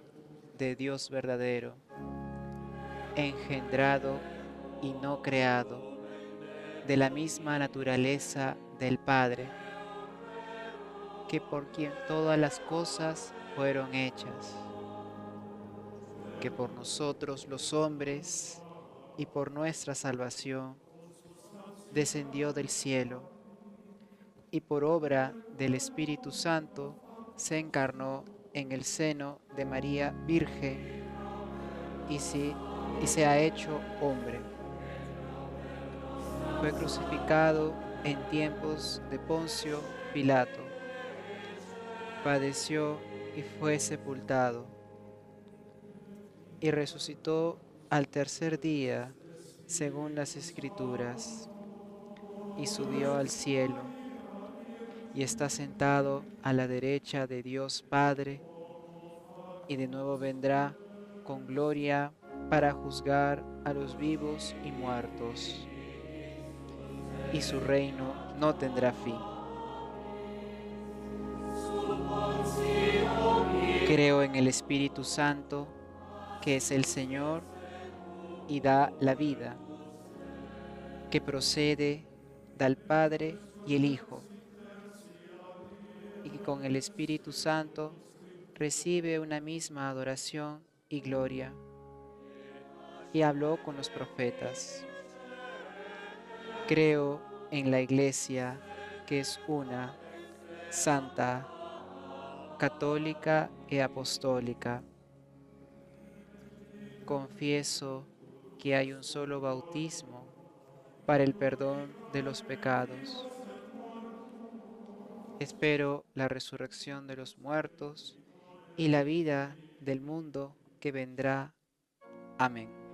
de Dios verdadero, engendrado y no creado, de la misma naturaleza del Padre, que por quien todas las cosas fueron hechas, que por nosotros los hombres y por nuestra salvación descendió del cielo y por obra del Espíritu Santo se encarnó en el seno de María Virgen y se ha hecho hombre. Fue crucificado en tiempos de Poncio Pilato, padeció y fue sepultado, y resucitó al tercer día, según las Escrituras, y subió al cielo, y está sentado a la derecha de Dios Padre, y de nuevo vendrá con gloria para juzgar a los vivos y muertos. y su reino no tendrá fin. Creo en el Espíritu Santo, que es el Señor y da la vida, que procede del Padre y el Hijo, y que con el Espíritu Santo recibe una misma adoración y gloria, y habló con los profetas. Creo en la Iglesia, que es una, santa, católica y apostólica. Confieso que hay un solo bautismo para el perdón de los pecados. Espero la resurrección de los muertos y la vida del mundo que vendrá. Amén.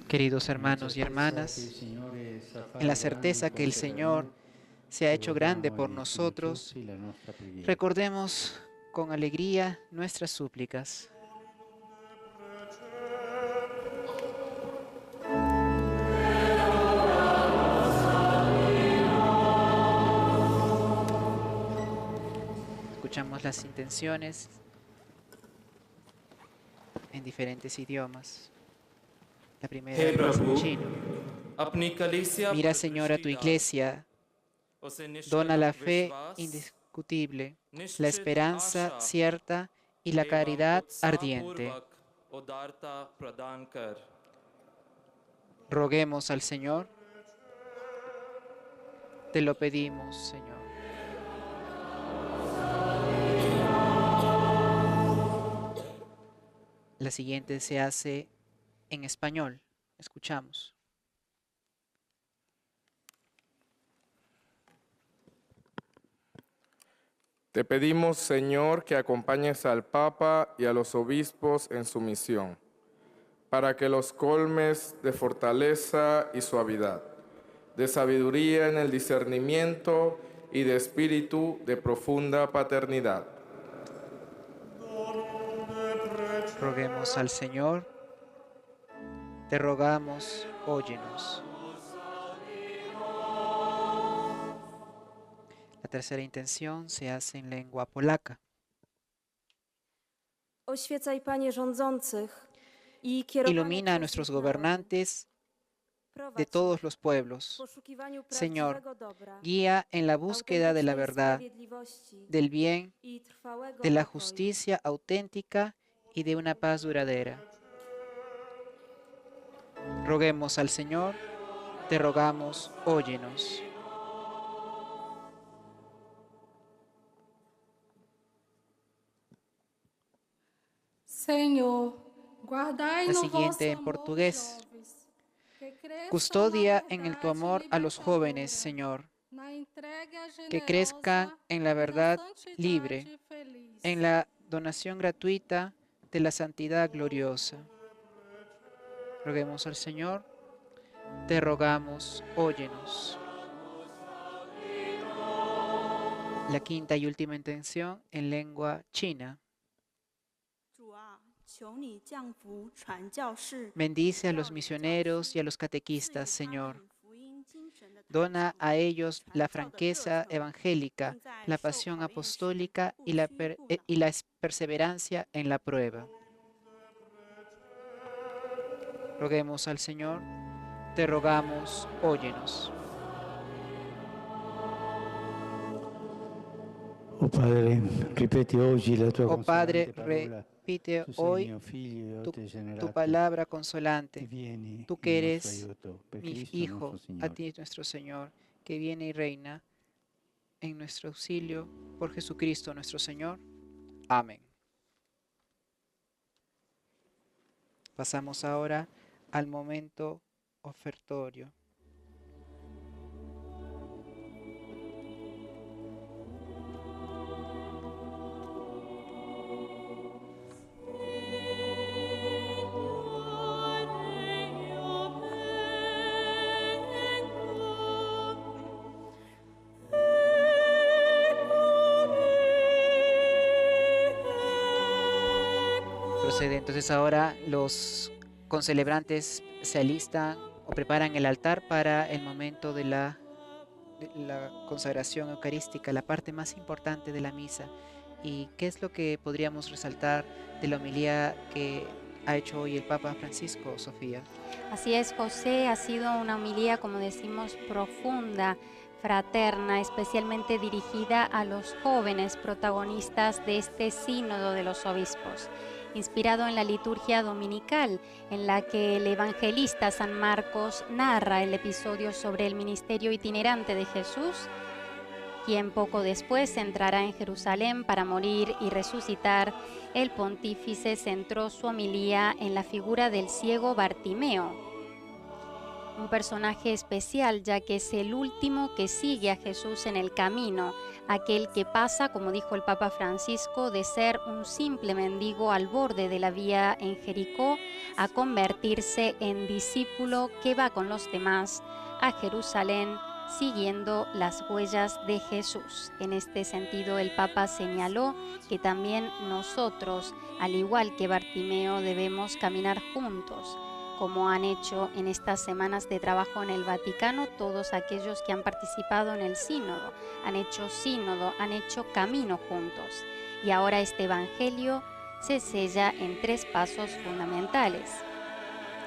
Queridos hermanos y hermanas, en la certeza que el Señor se ha hecho grande por nosotros, recordemos con alegría nuestras súplicas. Escuchamos las intenciones en diferentes idiomas. La primera es en chino. Mira, Señor, a tu iglesia, dona la fe indiscutible, la esperanza cierta y la caridad ardiente. Roguemos al Señor. Te lo pedimos, Señor. La siguiente se hace en español. Escuchamos.
Te pedimos, Señor, que acompañes al Papa y a los obispos en su misión, para que los colmes de fortaleza y suavidad, de sabiduría en el discernimiento y de espíritu de profunda paternidad.
Roguemos al Señor. Te rogamos, óyenos. La tercera intención se hace en lengua polaca.
Oświecaj, Panie, rządzących i
Ilumina a nuestros gobernantes de todos los pueblos. Señor, guía en la búsqueda de la verdad, del bien, de la justicia auténtica y de una paz duradera. Roguemos al Señor, te rogamos, óyenos.
Senhor, guardai
La
no
siguiente
vosso
en portugués.
amor, jovens, que cresçam
Custodia
na
en el tu
verdade
amor a los jóvenes,
libertadora,
Señor,
na entrega
que
generosa
crezcan en la
e na
verdad
santidade
libre,
feliz.
en la donación gratuita de la santidad gloriosa. Roguemos al Señor. Te rogamos, óyenos. La quinta y última intención en lengua china. Bendice a los misioneros y a los catequistas, Señor. Dona a ellos la franqueza evangélica, la pasión apostólica y la perseverancia en la prueba. Roguemos al Señor. Te rogamos, óyenos.
Oh Padre, repite hoy la tua
Oh Padre,
consolante parola.
repite
Tu sei
hoy
mio figlio, io
tu
te generato.
tu palabra consolante.
Vieni
Tú
in
que
nostro
eres
aiuto, per
mi
Cristo
Hijo,
nostro
a
Signore.
ti nuestro Señor, que viene y reina en nuestro auxilio por Jesucristo nuestro Señor. Amén. Pasamos ahora al momento ofertorio. Procede entonces ahora, los concelebrantes se alistan o preparan el altar para el momento de la consagración eucarística, la parte más importante de la misa. ¿Y qué es lo que podríamos resaltar de la homilía que ha hecho hoy el Papa Francisco, Sofía?
Así es, José, ha sido una homilía, como decimos, profunda, fraterna, especialmente dirigida a los jóvenes protagonistas de este sínodo de los obispos, inspirado en la liturgia dominical, en la que el evangelista San Marcos narra el episodio sobre el ministerio itinerante de Jesús, quien poco después entrará en Jerusalén para morir y resucitar. El pontífice centró su homilía en la figura del ciego Bartimeo, un personaje especial, ya que es el último que sigue a Jesús en el camino, aquel que pasa, como dijo el Papa Francisco, de ser un simple mendigo al borde de la vía en Jericó a convertirse en discípulo que va con los demás a Jerusalén siguiendo las huellas de Jesús. En este sentido, el Papa señaló que también nosotros, al igual que Bartimeo, debemos caminar juntos, como han hecho en estas semanas de trabajo en el Vaticano todos aquellos que han participado en el sínodo. Han hecho sínodo, han hecho camino juntos. Y ahora este evangelio se sella en 3 pasos fundamentales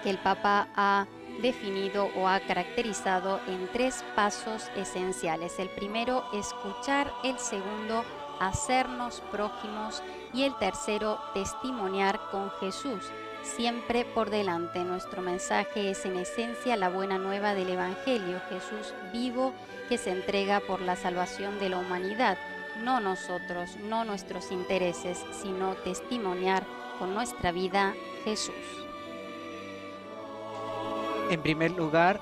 que el Papa ha definido o ha caracterizado en 3 pasos esenciales. El primero, escuchar; el segundo, hacernos prójimos; y el tercero, testimoniar con Jesús siempre por delante. Nuestro mensaje es en esencia la buena nueva del Evangelio, Jesús vivo que se entrega por la salvación de la humanidad, no nosotros, no nuestros intereses, sino testimoniar con nuestra vida Jesús.
En primer lugar,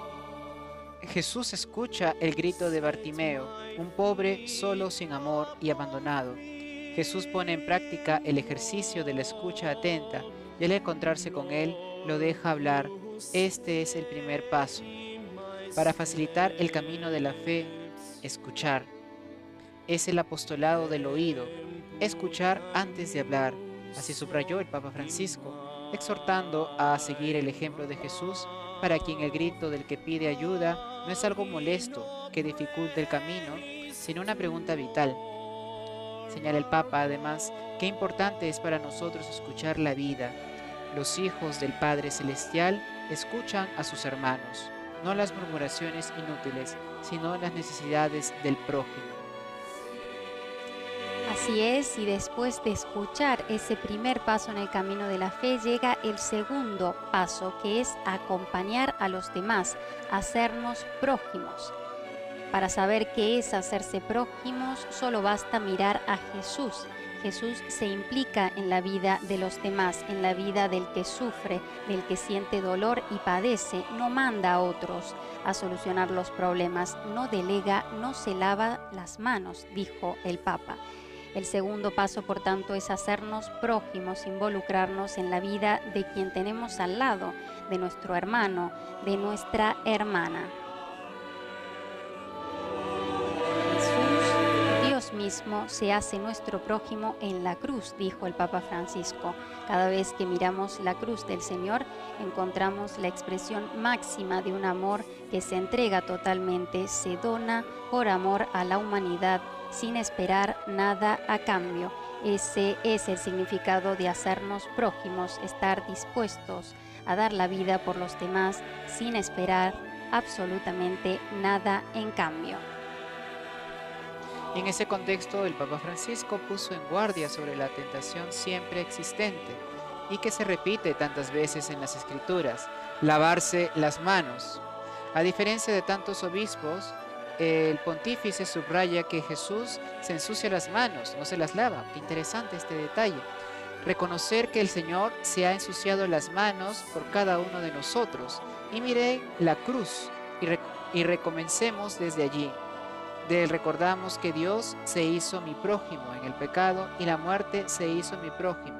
Jesús escucha el grito de Bartimeo, un pobre solo, sin amor y abandonado. Jesús pone en práctica el ejercicio de la escucha atenta y al encontrarse con él lo deja hablar. Este es el primer paso. Para facilitar el camino de la fe, escuchar. Es el apostolado del oído, escuchar antes de hablar. Así subrayó el Papa Francisco, exhortando a seguir el ejemplo de Jesús, para quien el grito del que pide ayuda no es algo molesto que dificulte el camino, sino una pregunta vital. Señala el Papa, además, qué importante es para nosotros escuchar la vida. Los hijos del Padre Celestial escuchan a sus hermanos, no las murmuraciones inútiles, sino las necesidades del prójimo.
Así es, y después de escuchar ese primer paso en el camino de la fe, llega el segundo paso, que es acompañar a los demás, hacernos prójimos. Para saber qué es hacerse prójimos, solo basta mirar a Jesús. Jesús se implica en la vida de los demás, en la vida del que sufre, del que siente dolor y padece. No manda a otros a solucionar los problemas, no delega, no se lava las manos, dijo el Papa. El segundo paso, por tanto, es hacernos prójimos, involucrarnos en la vida de quien tenemos al lado, de nuestro hermano, de nuestra hermana. Jesús, Dios mismo, se hace nuestro prójimo en la cruz, dijo el Papa Francisco. Cada vez que miramos la cruz del Señor, encontramos la expresión máxima de un amor que se entrega totalmente, se dona por amor a la humanidad, sin esperar nada a cambio. Ese es el significado de hacernos prójimos, estar dispuestos a dar la vida por los demás sin esperar absolutamente nada en cambio.
Y en ese contexto, el Papa Francisco puso en guardia sobre la tentación siempre existente y que se repite tantas veces en las Escrituras: lavarse las manos. A diferencia de tantos obispos, el pontífice subraya que Jesús se ensucia las manos, no se las lava. Qué interesante este detalle. Reconocer que el Señor se ha ensuciado las manos por cada uno de nosotros. Y mire la cruz y recomencemos desde allí. De él recordamos que Dios se hizo mi prójimo en el pecado y la muerte se hizo mi prójimo.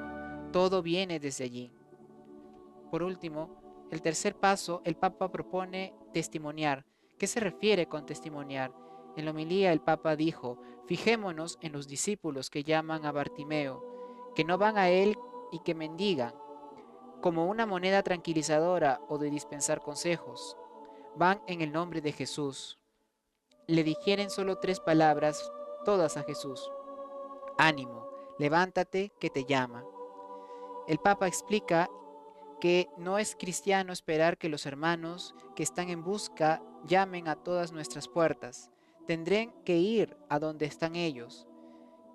Todo viene desde allí. Por último, el tercer paso, el Papa propone testimoniar. ¿Qué se refiere con testimoniar? En la homilía el Papa dijo: fijémonos en los discípulos que llaman a Bartimeo, que no van a él y que mendigan, como una moneda tranquilizadora o de dispensar consejos. Van en el nombre de Jesús. Le digieren solo 3 palabras, todas a Jesús: ánimo, levántate, que te llama. El Papa explica que no es cristiano esperar que los hermanos que están en busca llamen a todas nuestras puertas. Tendrán que ir a donde están ellos,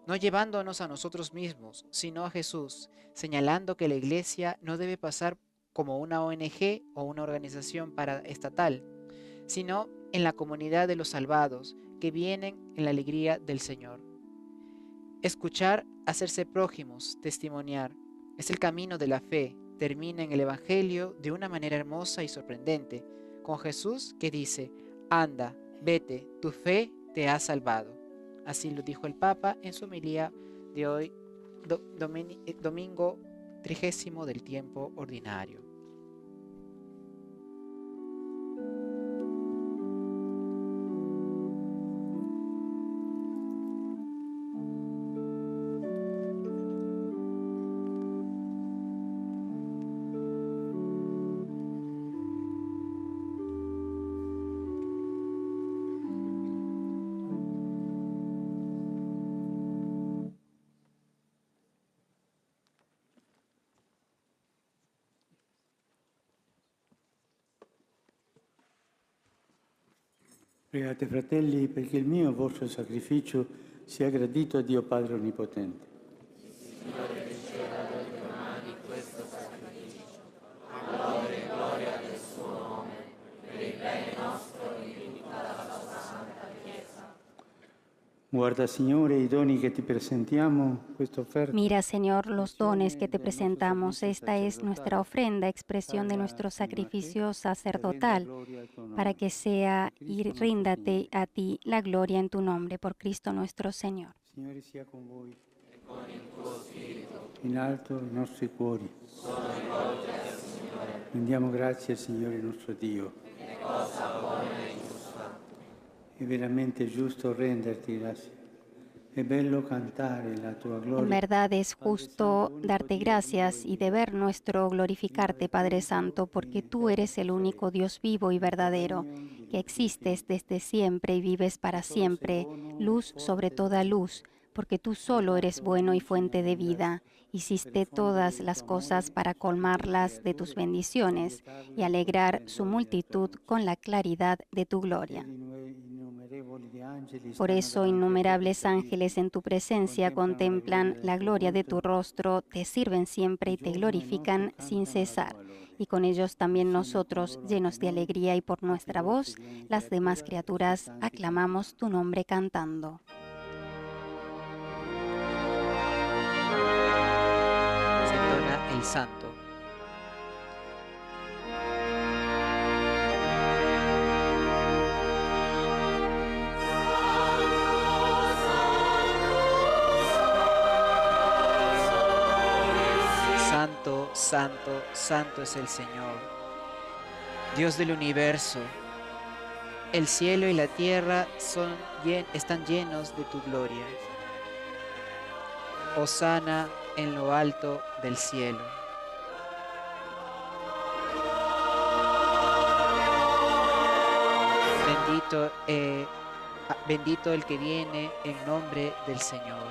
no llevándonos a nosotros mismos, sino a Jesús, señalando que la Iglesia no debe pasar como una ONG o una organización paraestatal, sino en la comunidad de los salvados que vienen en la alegría del Señor. Escuchar, hacerse prójimos, testimoniar, es el camino de la fe. Termina en el Evangelio de una manera hermosa y sorprendente, con Jesús que dice: anda, vete, tu fe te ha salvado. Así lo dijo el Papa en su homilía de hoy, domingo 30 del tiempo ordinario.
Pregate, fratelli, perché il mio e il vostro sacrificio sia gradito a Dio Padre Onnipotente.
Signore, riceva dalle tue mani questo sacrificio, a gloria e gloria del suo nome, per il bene nostro e di tutta la sua santa Chiesa.
Guarda, Signore, i doni che ti presentiamo, questa offerta.
Mira, Señor, los dones que te presentamos. Esta es nuestra ofrenda, expresión de nuestro sacrificio sacerdotal, para que sea y ríndate a ti la gloria en tu nombre, por Cristo nuestro Señor.
Signore sia con voi. E con il tuo spirito. In alto i nostri cuori.
Sono rivolti al Signore.
Rendiamo grazie al Signore nostro Dio.
È cosa buona e giusta.
È veramente giusto renderti grazie. È bello cantare la tua gloria.
En verdad es justo darte gracias y deber nuestro glorificarte, Padre Santo, porque tú eres el único Dios vivo y verdadero, que existes desde siempre y vives para siempre, luz sobre toda luz, porque tú solo eres bueno y fuente de vida. Hiciste todas las cosas para colmarlas de tus bendiciones y alegrar su multitud con la claridad de tu gloria. Por eso innumerables ángeles en tu presencia contemplan la gloria de tu rostro, te sirven siempre y te glorifican sin cesar. Y con ellos también nosotros, llenos de alegría y por nuestra voz, las demás criaturas aclamamos tu nombre cantando.
Se entona el santo. santo, santo es el Señor, Dios del universo. El cielo y la tierra están llenos de tu gloria. Hosana en lo alto del cielo. Bendito el que viene en nombre del Señor.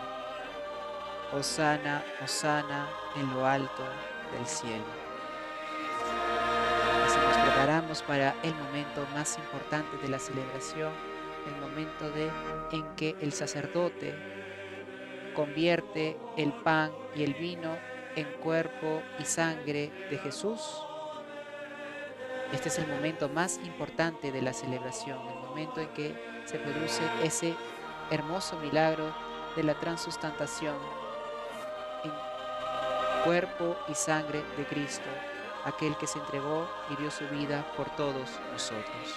Hosana, hosana en lo alto del cielo. Así nos preparamos para el momento más importante de la celebración, el momento en que el sacerdote convierte el pan y el vino en cuerpo y sangre de Jesús. Este es el momento más importante de la celebración, el momento en que se produce ese hermoso milagro de la transustantación en cuerpo y sangre de Cristo, aquel que se entregó y dio su vida por todos nosotros.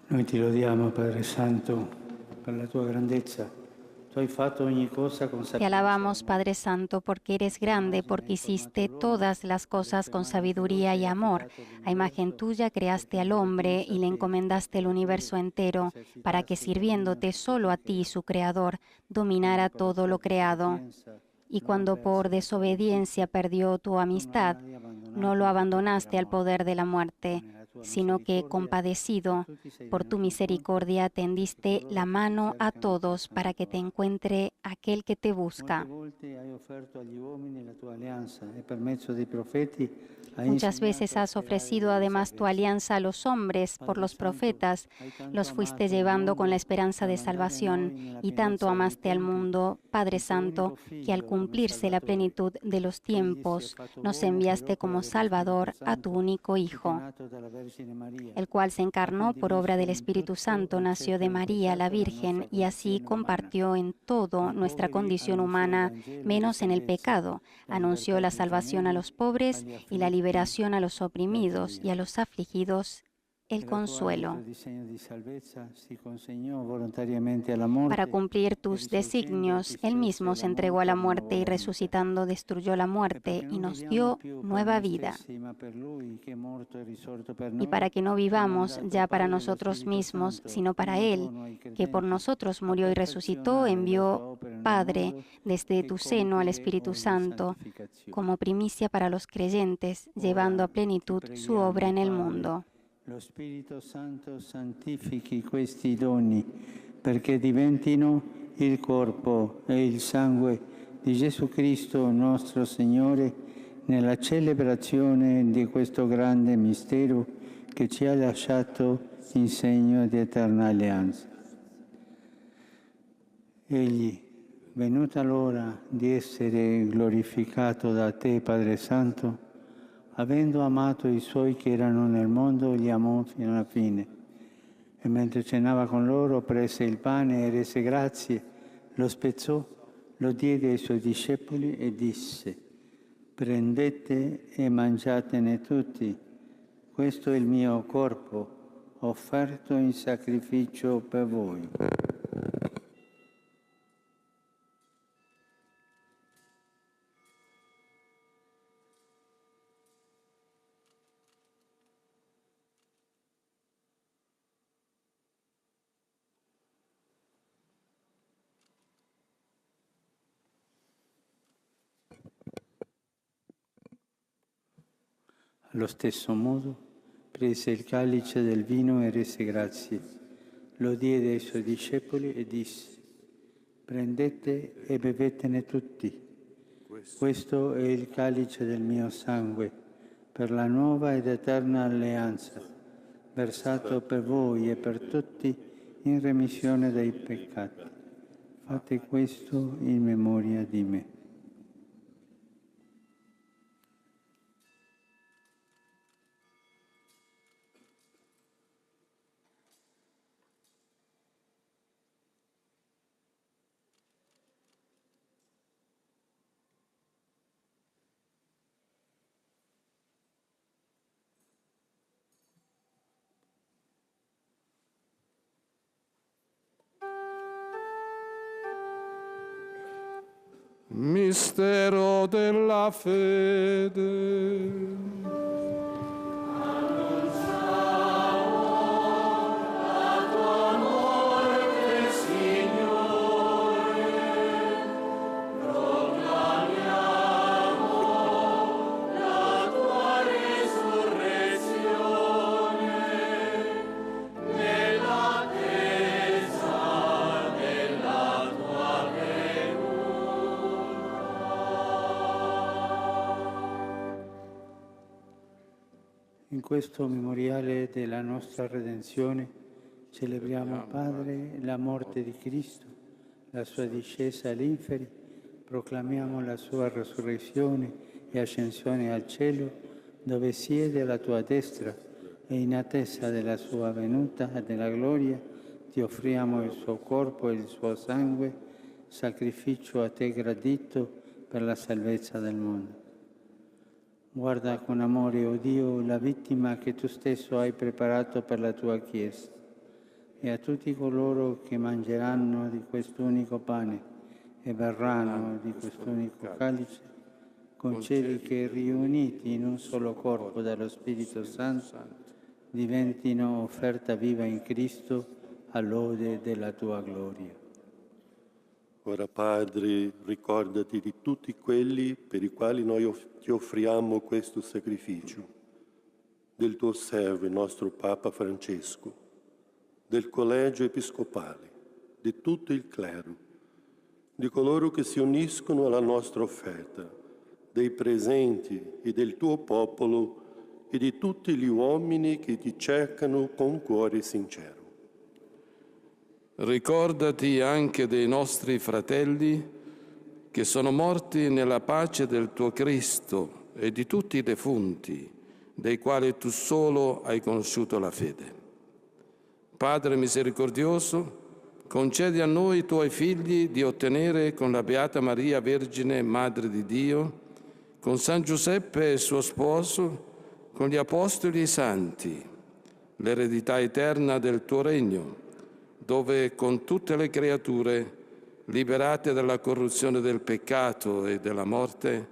Noi ti lodiamo, Padre Santo, per la tua grandezza. Tu hai fatto ogni cosa con
Te
sapienza.
alabamos, Padre Santo, porque eres grande, porque hiciste todas las cosas con sabiduría y amor. A imagen tuya creaste al hombre y le encomendaste el universo entero, para que sirviéndote solo a ti, su Creador, dominara todo lo creado. Y cuando por desobediencia perdió tu amistad, no lo abandonaste al poder de la muerte, sino que, compadecido por tu misericordia, tendiste la mano a todos para que te encuentre aquel que te busca. Muchas veces has ofrecido además tu alianza a los hombres por los profetas, los fuiste llevando con la esperanza de salvación, y tanto amaste al mundo, Padre Santo, que al cumplirse la plenitud de los tiempos, nos enviaste como Salvador a tu único Hijo, el cual se encarnó por obra del Espíritu Santo, nació de María, la Virgen, y así compartió en todo nuestra condición humana, menos en el pecado. Anunció la salvación a los pobres y la liberación a los oprimidos y a los afligidos, el consuelo. Para cumplir tus designios, Él mismo se entregó a la muerte y resucitando destruyó la muerte y nos dio nueva vida. Y para que no vivamos ya para nosotros mismos, sino para Él, que por nosotros murió y resucitó, envió, Padre, desde tu seno al Espíritu Santo, como primicia para los creyentes, llevando a plenitud su obra en el mundo.
Lo Spirito Santo santifichi questi doni perché diventino il corpo e il sangue di Gesù Cristo nostro Signore nella celebrazione di questo grande mistero che ci ha lasciato in segno di eterna alleanza. Egli, venuta l'ora di essere glorificato da te, Padre Santo, avendo amato i suoi che erano nel mondo, li amò fino alla fine. E mentre cenava con loro, prese il pane e rese grazie, lo spezzò, lo diede ai suoi discepoli e disse: prendete e mangiatene tutti, questo è il mio corpo, offerto in sacrificio per voi. Allo stesso modo prese il calice del vino e rese grazie, lo diede ai suoi discepoli e disse: prendete e bevetene tutti, questo è il calice del mio sangue, per la nuova ed eterna alleanza, versato per voi e per tutti in remissione dei peccati. Fate questo in memoria di me.
Mistero della fede.
In questo memoriale della nostra redenzione celebriamo, Padre, la morte di Cristo, la sua discesa all'inferi, proclamiamo la sua resurrezione e ascensione al cielo, dove siede alla tua destra, e in attesa della sua venuta e della gloria ti offriamo il suo corpo e il suo sangue, sacrificio a te gradito per la salvezza del mondo. Guarda con amore, o Dio, la vittima che tu stesso hai preparato per la tua Chiesa, e a tutti coloro che mangeranno di quest'unico pane e berranno di quest'unico calice, concedi che, riuniti in un solo corpo dallo Spirito Santo, diventino offerta viva in Cristo all'ode della tua gloria.
Ora, Padre, ricordati di tutti quelli per i quali noi ti offriamo questo sacrificio, del tuo servo, il nostro Papa Francesco, del Collegio Episcopale, di tutto il clero, di coloro che si uniscono alla nostra offerta, dei presenti e del tuo popolo e di tutti gli uomini che ti cercano con cuore sincero.
Ricordati anche dei nostri fratelli che sono morti nella pace del tuo Cristo e di tutti i defunti, dei quali tu solo hai conosciuto la fede. Padre misericordioso, concedi a noi, tuoi figli, di ottenere con la Beata Maria, Vergine, Madre di Dio, con San Giuseppe, suo sposo, con gli Apostoli e i Santi, l'eredità eterna del tuo regno, dove con tutte le creature, liberate dalla corruzione del peccato e della morte,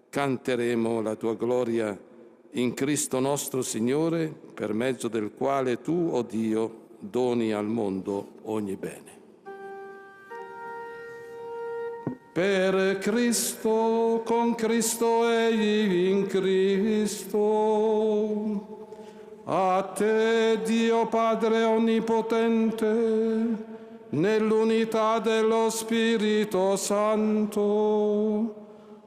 canteremo la tua gloria in Cristo nostro Signore, per mezzo del quale tu, o Dio, doni al mondo ogni bene. Per Cristo, con Cristo e in Cristo, a te, Dio Padre Onnipotente, nell'unità dello Spirito Santo,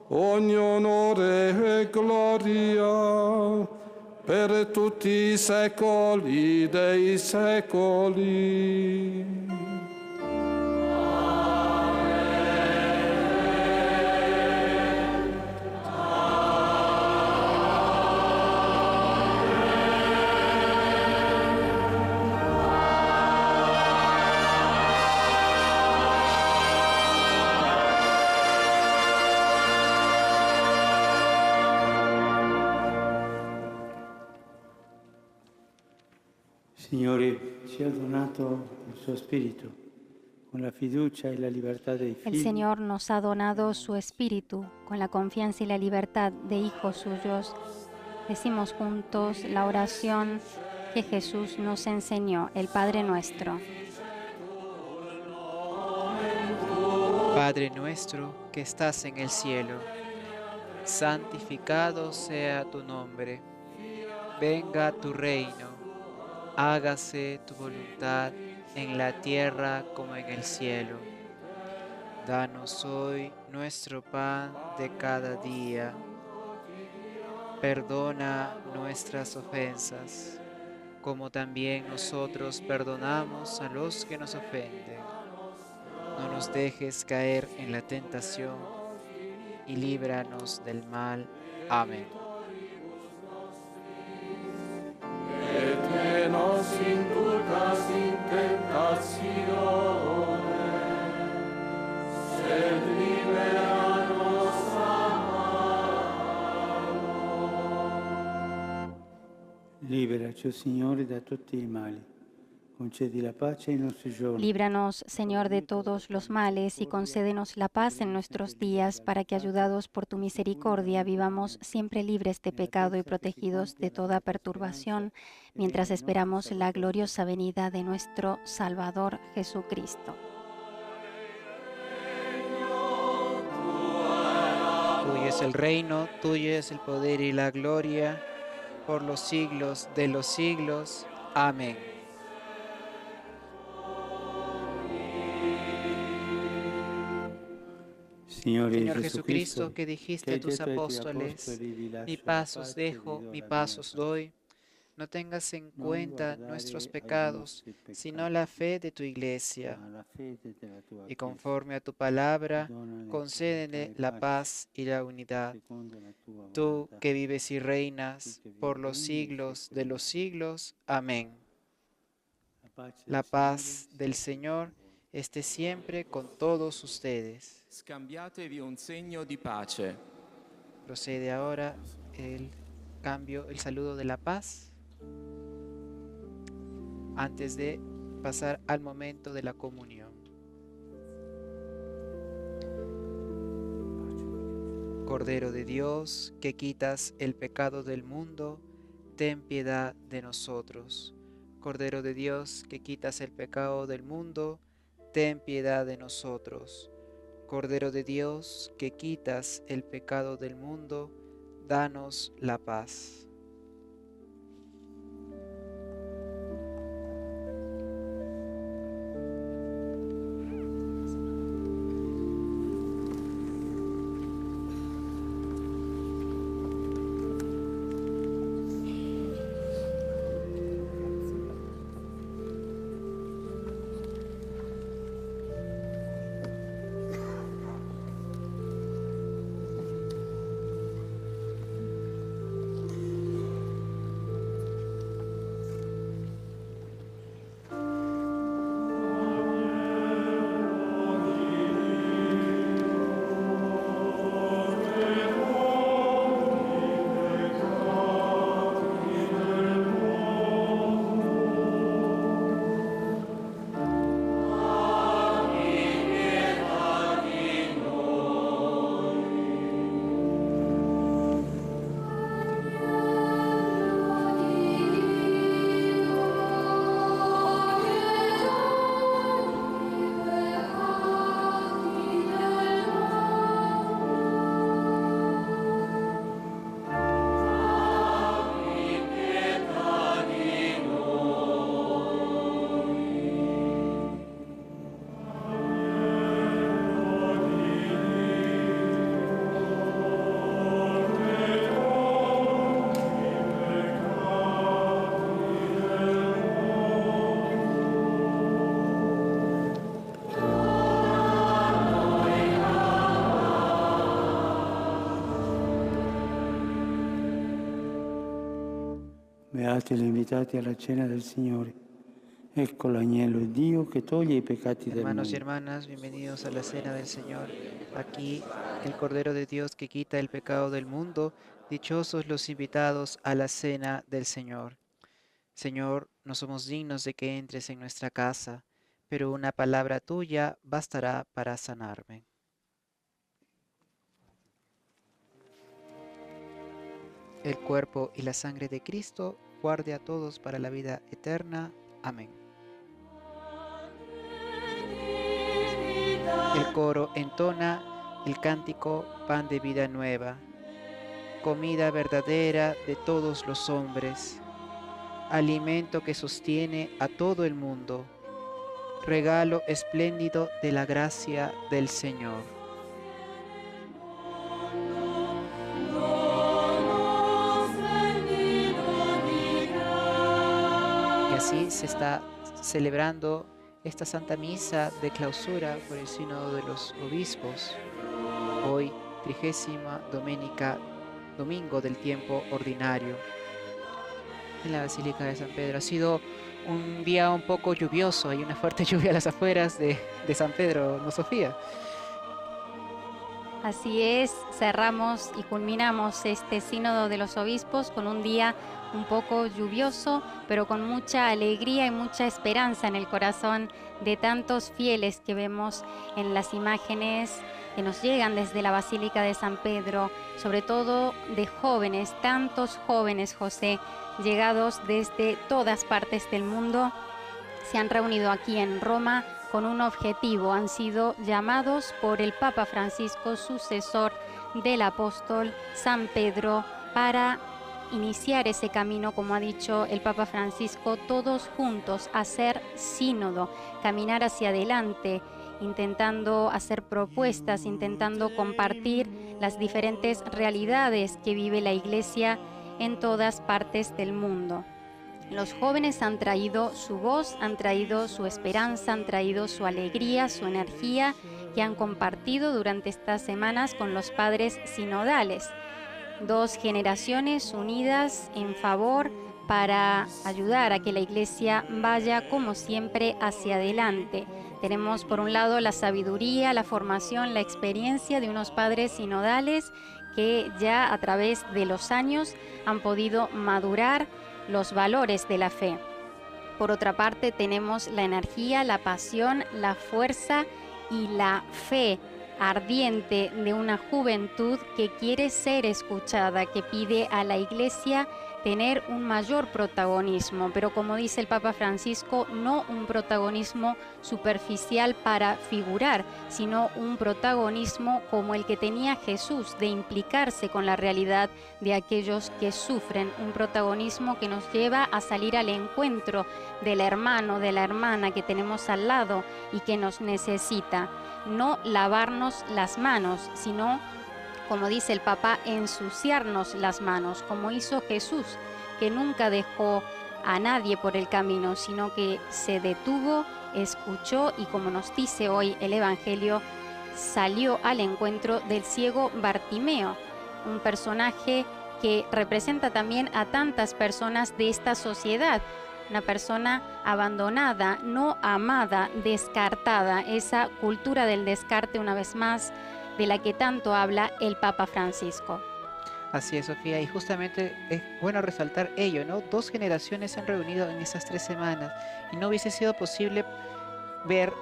ogni onore e gloria per tutti i secoli dei secoli.
Signore, ci ha donato il suo Spirito, con la fiducia y la libertad dei figli.
El Señor nos ha donado su Espíritu con la confianza y la libertad de hijos suyos. Decimos juntos la oración que Jesús nos enseñó, el Padre Nuestro.
Padre nuestro que estás en el cielo, santificado sea tu nombre. Venga tu reino. Hágase tu voluntad en la tierra como en el cielo. Danos hoy nuestro pan de cada día. Perdona nuestras ofensas, como también nosotros perdonamos a los que nos ofenden. No nos dejes caer en la tentación y líbranos del mal. Amén.
Nos indultas in tentazione, sed liberanos a malo.
Liberaci, Signore, da tutti i mali. Concedi la pace ai nostri giorni.
Líbranos, Señor, de todos los males y concédenos la paz en nuestros días, para que, ayudados por tu misericordia, vivamos siempre libres de pecado y protegidos de toda perturbación, mientras esperamos la gloriosa venida de nuestro Salvador Jesucristo.
Tuyo es el reino, tuyo es el poder y la gloria, por los siglos de los siglos. Amén.
Señor
Jesucristo, que dijiste a tus apóstoles, mi paz os dejo, mi paz os doy, no tengas en cuenta nuestros pecados, sino la fe de tu Iglesia. Y conforme a tu palabra, concédele la paz y la unidad. Tú que vives y reinas por los siglos de los siglos. Amén. La paz del Señor esté siempre con todos ustedes.
Scambiatevi un segno di pace.
Procede ahora el saludo de la paz, antes de pasar al momento de la comunión. Cordero de Dios, que quitas el pecado del mundo, ten piedad de nosotros. Cordero de Dios, que quitas el pecado del mundo, ten piedad de nosotros. Cordero de Dios, que quitas el pecado del mundo, danos la paz.
Beati gli invitati alla cena del Signore. Ecco l'agnello di Dio che toglie i peccati del
Hermanos y
mondo.
hermanas, bienvenidos a la cena del Señor. Aquí el Cordero de Dios que quita el pecado del mundo. Dichosos los invitados a la cena del Señor. Señor, no somos dignos de que entres en nuestra casa, pero una palabra tuya bastará para sanarme. El cuerpo y la sangre de Cristo guarde a todos para la vida eterna. Amén. El coro entona el cántico Pan de vida nueva, comida verdadera de todos los hombres, alimento que sostiene a todo el mundo, regalo espléndido de la gracia del Señor. Y así se está celebrando esta Santa Misa de clausura por el Sínodo de los Obispos, hoy 30ª domingo del tiempo ordinario, en la Basílica de San Pedro. Ha sido un día un poco lluvioso, hay una fuerte lluvia a las afueras de San Pedro, ¿no, Sofía?
Así es, cerramos y culminamos este sínodo de los obispos con un día un poco lluvioso, pero con mucha alegría y mucha esperanza en el corazón de tantos fieles que vemos en las imágenes que nos llegan desde la Basílica de San Pedro, sobre todo de jóvenes, tantos jóvenes, José, llegados desde todas partes del mundo, se han reunido aquí en Roma con un objetivo. Han sido llamados por el Papa Francisco, sucesor del apóstol San Pedro, para iniciar ese camino, como ha dicho el Papa Francisco, todos juntos, hacer sínodo, caminar hacia adelante, intentando hacer propuestas, intentando compartir las diferentes realidades que vive la Iglesia en todas partes del mundo. Los jóvenes han traído su voz, han traído su esperanza, han traído su alegría, su energía, que han compartido durante estas semanas con los padres sinodales. 2 generaciones unidas en favor para ayudar a que la Iglesia vaya, como siempre, hacia adelante. Tenemos por un lado la sabiduría, la formación, la experiencia de unos padres sinodales que ya a través de los años han podido madurar los valores de la fe. Por otra parte, tenemos la energía, la pasión, la fuerza y la fe ardiente de una juventud que quiere ser escuchada, que pide a la Iglesia tener un mayor protagonismo, pero como dice el Papa Francisco, no un protagonismo superficial para figurar, sino un protagonismo como el que tenía Jesús, de implicarse con la realidad de aquellos que sufren, un protagonismo que nos lleva a salir al encuentro del hermano, de la hermana que tenemos al lado y que nos necesita. No lavarnos las manos, sino, como dice el Papa, ensuciarnos las manos, como hizo Jesús, que nunca dejó a nadie por el camino, sino que se detuvo, escuchó y, como nos dice hoy el Evangelio, salió al encuentro del ciego Bartimeo, un personaje que representa también a tantas personas de esta sociedad, una persona abandonada, no amada, descartada, esa cultura del descarte, una vez más, de la que tanto habla el Papa Francisco.
Así es, Sofía, y justamente es bueno resaltar ello, ¿no? 2 generaciones se han reunido en esas 3 semanas y no hubiese sido posible ver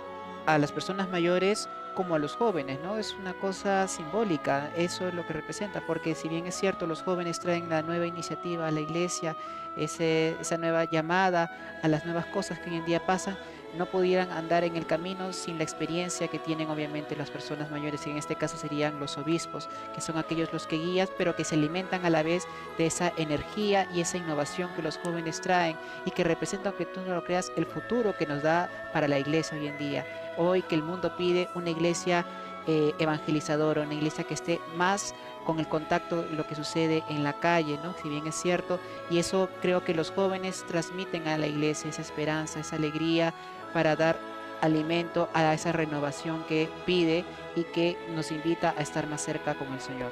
a las personas mayores como a los jóvenes, ¿no? Es una cosa simbólica, eso es lo que representa, porque si bien es cierto, los jóvenes traen la nueva iniciativa a la Iglesia, esa nueva llamada a las nuevas cosas que hoy en día pasan, no pudieran andar en el camino sin la experiencia que tienen obviamente las personas mayores, y en este caso serían los obispos, que son aquellos los que guían, pero que se alimentan a la vez de esa energía y esa innovación que los jóvenes traen y que representan, aunque tú no lo creas, el futuro que nos da para la Iglesia hoy en día. Hoy que el mundo pide una Iglesia evangelizadora, una Iglesia que esté más con el contacto de lo que sucede en la calle, ¿no? Si bien es cierto, y eso creo que los jóvenes transmiten a la Iglesia, esa esperanza, esa alegría, para dar alimento a esa renovación que pide y que nos invita a estar más cerca con el Señor.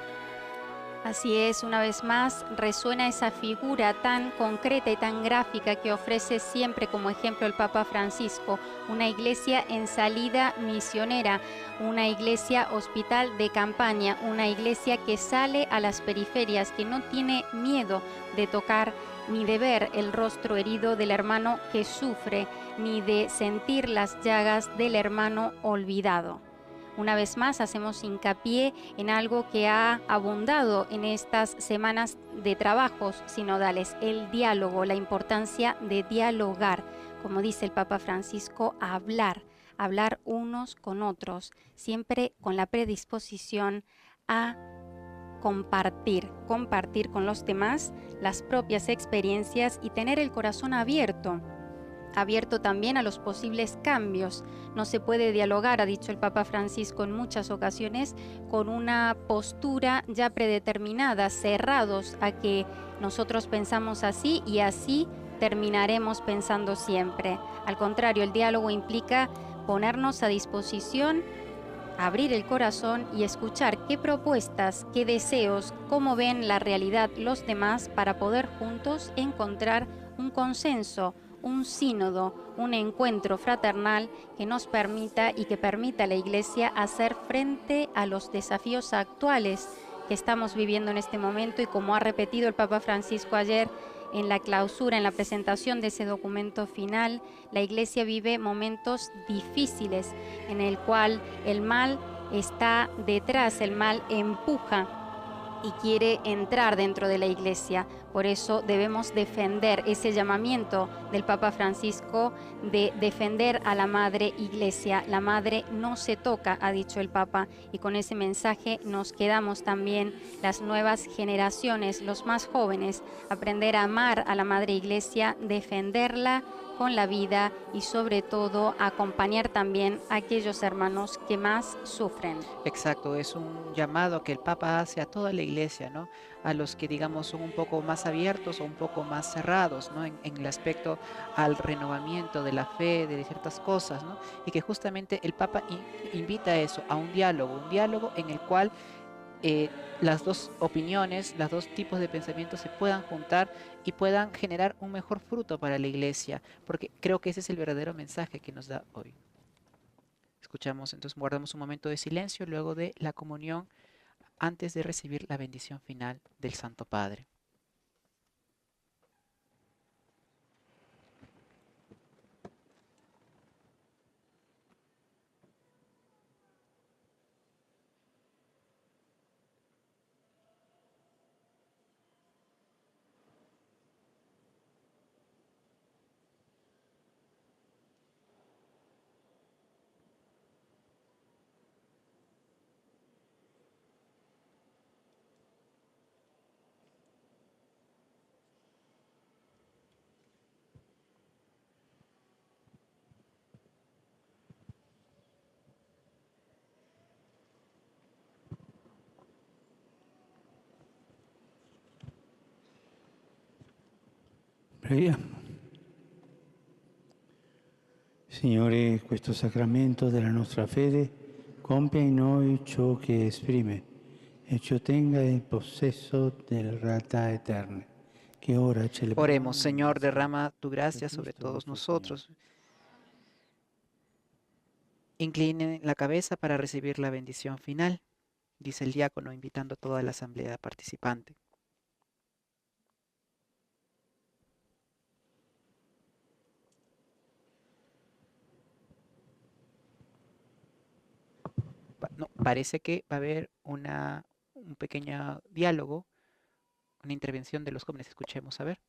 Así es, una vez más resuena esa figura tan concreta y tan gráfica que ofrece siempre como ejemplo el Papa Francisco, una iglesia en salida misionera, una iglesia hospital de campaña, una iglesia que sale a las periferias, que no tiene miedo de tocar ni de ver el rostro herido del hermano que sufre, ni de sentir las llagas del hermano olvidado. Una vez más hacemos hincapié en algo que ha abundado en estas semanas de trabajos sinodales, el diálogo, la importancia de dialogar, como dice el Papa Francisco, hablar unos con otros, siempre con la predisposición a compartir con los demás las propias experiencias y tener el corazón abierto también a los posibles cambios. No se puede dialogar, ha dicho el Papa Francisco en muchas ocasiones, con una postura ya predeterminada, cerrados a que nosotros pensamos así y así terminaremos pensando siempre. Al contrario, el diálogo implica ponernos a disposición, abrir el corazón y escuchar qué propuestas, qué deseos, cómo ven la realidad los demás para poder juntos encontrar un consenso, un sínodo, un encuentro fraternal que nos permita y que permita a la Iglesia hacer frente a los desafíos actuales que estamos viviendo en este momento, y como ha repetido el Papa Francisco ayer en la clausura, en la presentación de ese documento final, la Iglesia vive momentos difíciles en el cual el mal está detrás, el mal empuja y quiere entrar dentro de la Iglesia. Por eso debemos defender ese llamamiento del Papa Francisco de defender a la Madre Iglesia. La Madre no se toca, ha dicho el Papa, y con ese mensaje nos quedamos también las nuevas generaciones, los más jóvenes, aprender a amar a la Madre Iglesia, defenderla con la vida y sobre todo acompañar también a aquellos hermanos que más sufren.
Exacto, es un llamado que el Papa hace a toda la Iglesia, ¿no? A los que, digamos, son un poco más abiertos o un poco más cerrados, ¿no? En el aspecto al renovamiento de la fe, de ciertas cosas, ¿no? Y que justamente el Papa invita a eso, a un diálogo en el cual las dos opiniones, los dos tipos de pensamientos se puedan juntar y puedan generar un mejor fruto para la Iglesia, porque creo que ese es el verdadero mensaje que nos da hoy. Escuchamos, entonces guardamos un momento de silencio luego de la comunión antes de recibir la bendición final del Santo Padre.
Preghiamo. Signore, questo sacramento della nostra fede compia in noi ciò che esprime e ci ottenga il possesso delle realtà eterne, che ora celebriamo.
Oremos, Señor, derrama tu gracia sobre todos nosotros. Inclinen la cabeza para recibir la bendición final, dice el diácono, invitando a toda la asamblea participante. No, parece que va a haber un pequeño diálogo, una intervención de los jóvenes. Escuchemos, a ver.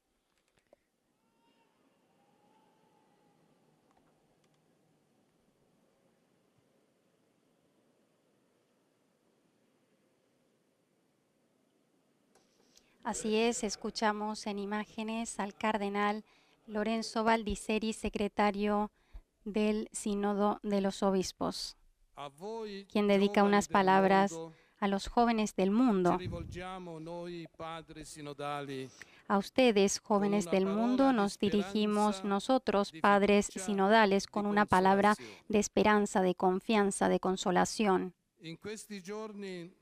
Así es, escuchamos en imágenes al cardenal Lorenzo Baldisseri, secretario del Sínodo de los Obispos, quien dedica unas palabras a los jóvenes del mundo. A ustedes, jóvenes del mundo, nos dirigimos nosotros, padres sinodales, con una palabra de esperanza, de confianza, de consolación.
In questi giorni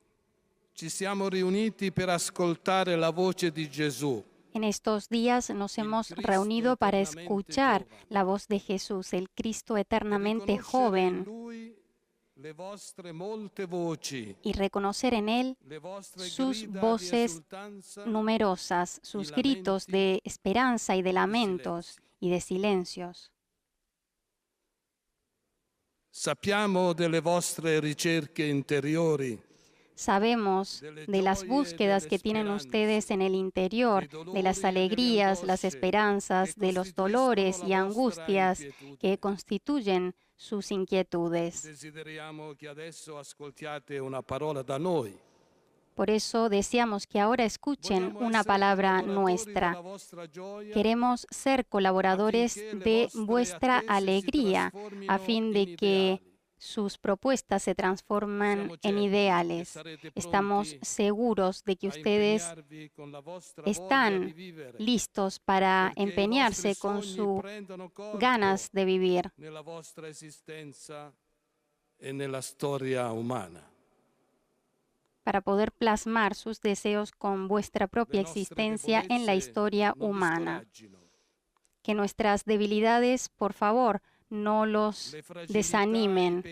ci siamo riuniti per ascoltare la voce di Gesù.
En estos días nos hemos reunido para escuchar la voz de Jesús, el Cristo eternamente joven, y reconocer en Él sus voces numerosas, sus gritos de esperanza y de lamentos y de silencios.
Sappiamo delle vostre ricerche interiori.
Sabemos de las búsquedas que tienen ustedes en el interior, de las alegrías, las esperanzas, de los dolores y angustias que constituyen sus inquietudes. Por eso deseamos que ahora escuchen una palabra nuestra. Queremos ser colaboradores de vuestra alegría a fin de que sus propuestas se transforman en ideales. Estamos seguros de que ustedes están listos para empeñarse con sus ganas de vivir para poder plasmar sus deseos con vuestra propia existencia en la historia humana. Que nuestras debilidades, por favor, no los desanimen.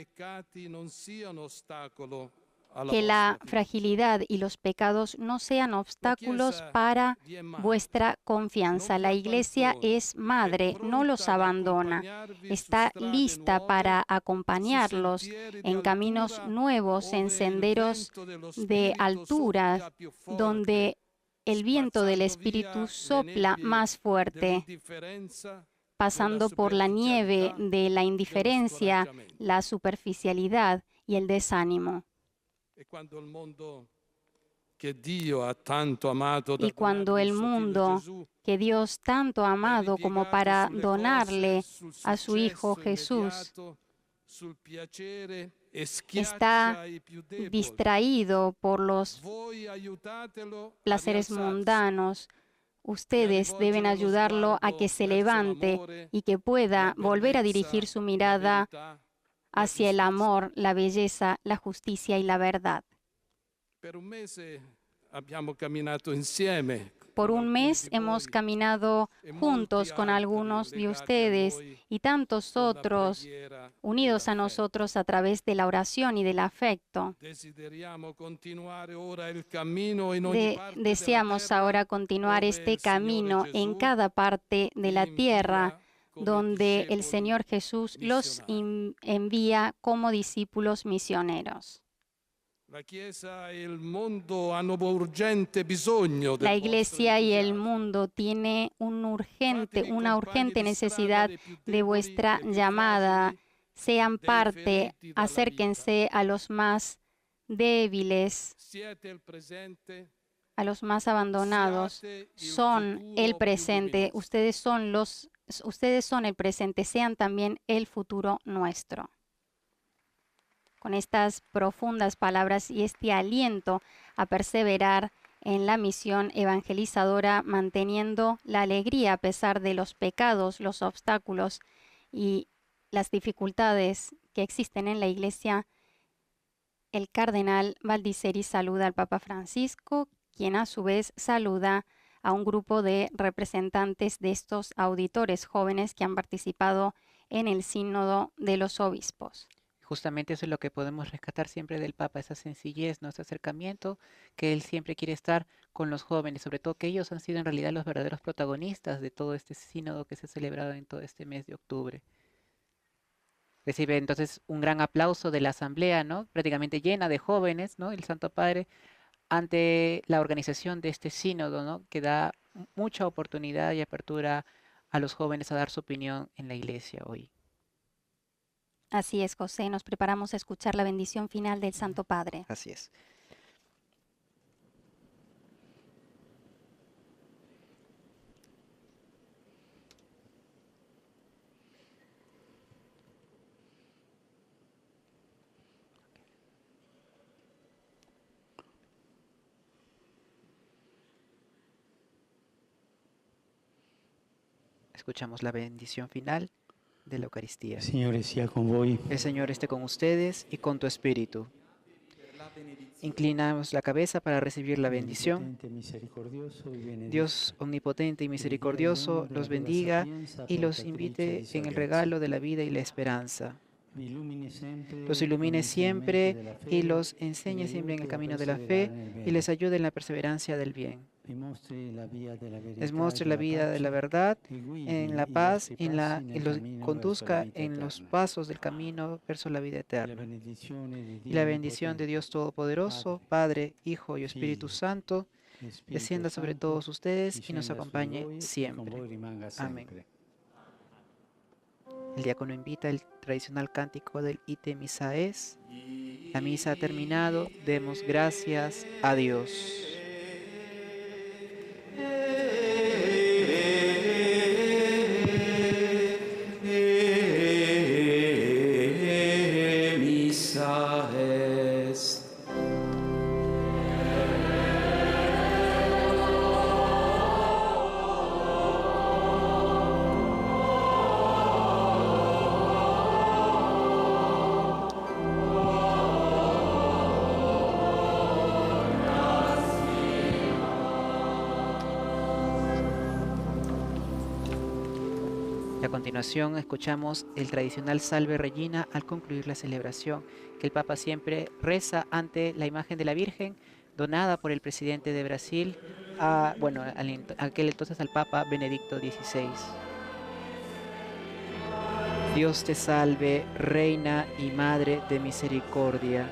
Que la fragilidad y los pecados no sean obstáculos para vuestra confianza. La Iglesia es madre, no los abandona. Está lista para acompañarlos en caminos nuevos, en senderos de alturas, donde el viento del Espíritu sopla más fuerte, pasando por la nieve de la indiferencia, la superficialidad y el desánimo. Y cuando el mundo que Dios tanto ha amado como para donarle a su Hijo Jesús, está distraído por los placeres mundanos, ustedes deben ayudarlo a que se levante y que pueda volver a dirigir su mirada hacia el amor, la belleza, la justicia y la verdad. Por un mes hemos caminado juntos con algunos de ustedes y tantos otros unidos a nosotros a través de la oración y del afecto. Deseamos ahora continuar este camino en cada parte de la tierra donde el Señor Jesús los envía como discípulos misioneros. La Iglesia y el mundo tiene una urgente necesidad de vuestra llamada. Sean parte, acérquense a los más débiles, a los más abandonados. Son el presente, ustedes son el presente, sean también el futuro nuestro. Con estas profundas palabras y este aliento a perseverar en la misión evangelizadora, manteniendo la alegría a pesar de los pecados, los obstáculos y las dificultades que existen en la Iglesia, el cardenal Baldisseri saluda al Papa Francisco, quien a su vez saluda a un grupo de representantes de estos auditores jóvenes que han participado en el Sínodo de los Obispos.
Justamente eso es lo que podemos rescatar siempre del Papa, esa sencillez, nuestro acercamiento, que él siempre quiere estar con los jóvenes, sobre todo que ellos han sido en realidad los verdaderos protagonistas de todo este sínodo que se ha celebrado en todo este mes de octubre. Recibe entonces un gran aplauso de la asamblea, ¿no? Prácticamente llena de jóvenes, ¿no? El Santo Padre, ante la organización de este sínodo, ¿no? Que da mucha oportunidad y apertura a los jóvenes a dar su opinión en la Iglesia hoy.
Así es, José. Nos preparamos a escuchar la bendición final del Santo Padre.
Así es. Escuchamos la bendición final de la Eucaristía.
Signore sia con voi.
El Señor esté con ustedes y con tu espíritu. Inclinamos la cabeza para recibir la bendición. Dios omnipotente y misericordioso los bendiga y los invite en el regalo de la vida y la esperanza. Los ilumine siempre y los enseñe siempre en el camino de la fe y les ayude en la perseverancia del bien. Les muestre la vida de la verdad, en la paz, y los conduzca en los pasos del camino verso la vida eterna. Y la bendición de Dios Todopoderoso, Padre, Hijo y Espíritu Santo, descienda sobre todos ustedes y nos acompañe siempre. Amén. El diácono invita el tradicional cántico del Ite Misaes. La misa ha terminado, demos gracias a Dios. A continuación escuchamos el tradicional Salve Regina al concluir la celebración, que el Papa siempre reza ante la imagen de la Virgen, donada por el presidente de Brasil, aquel entonces al Papa Benedicto XVI. Dios te salve, Reina y Madre de misericordia,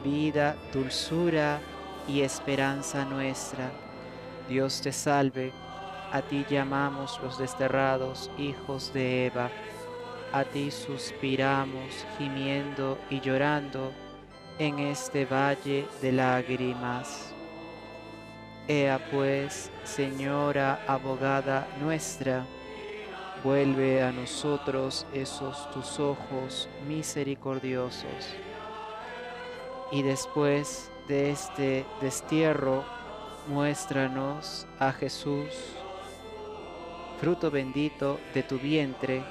vida, dulzura y esperanza nuestra. Dios te salve, a ti llamamos los desterrados hijos de Eva, a ti suspiramos, gimiendo y llorando en este valle de lágrimas. Ea pues, Señora abogada nuestra, vuelve a nosotros esos tus ojos misericordiosos. Y después de este destierro, muéstranos a Jesús, fruto bendito de tu vientre,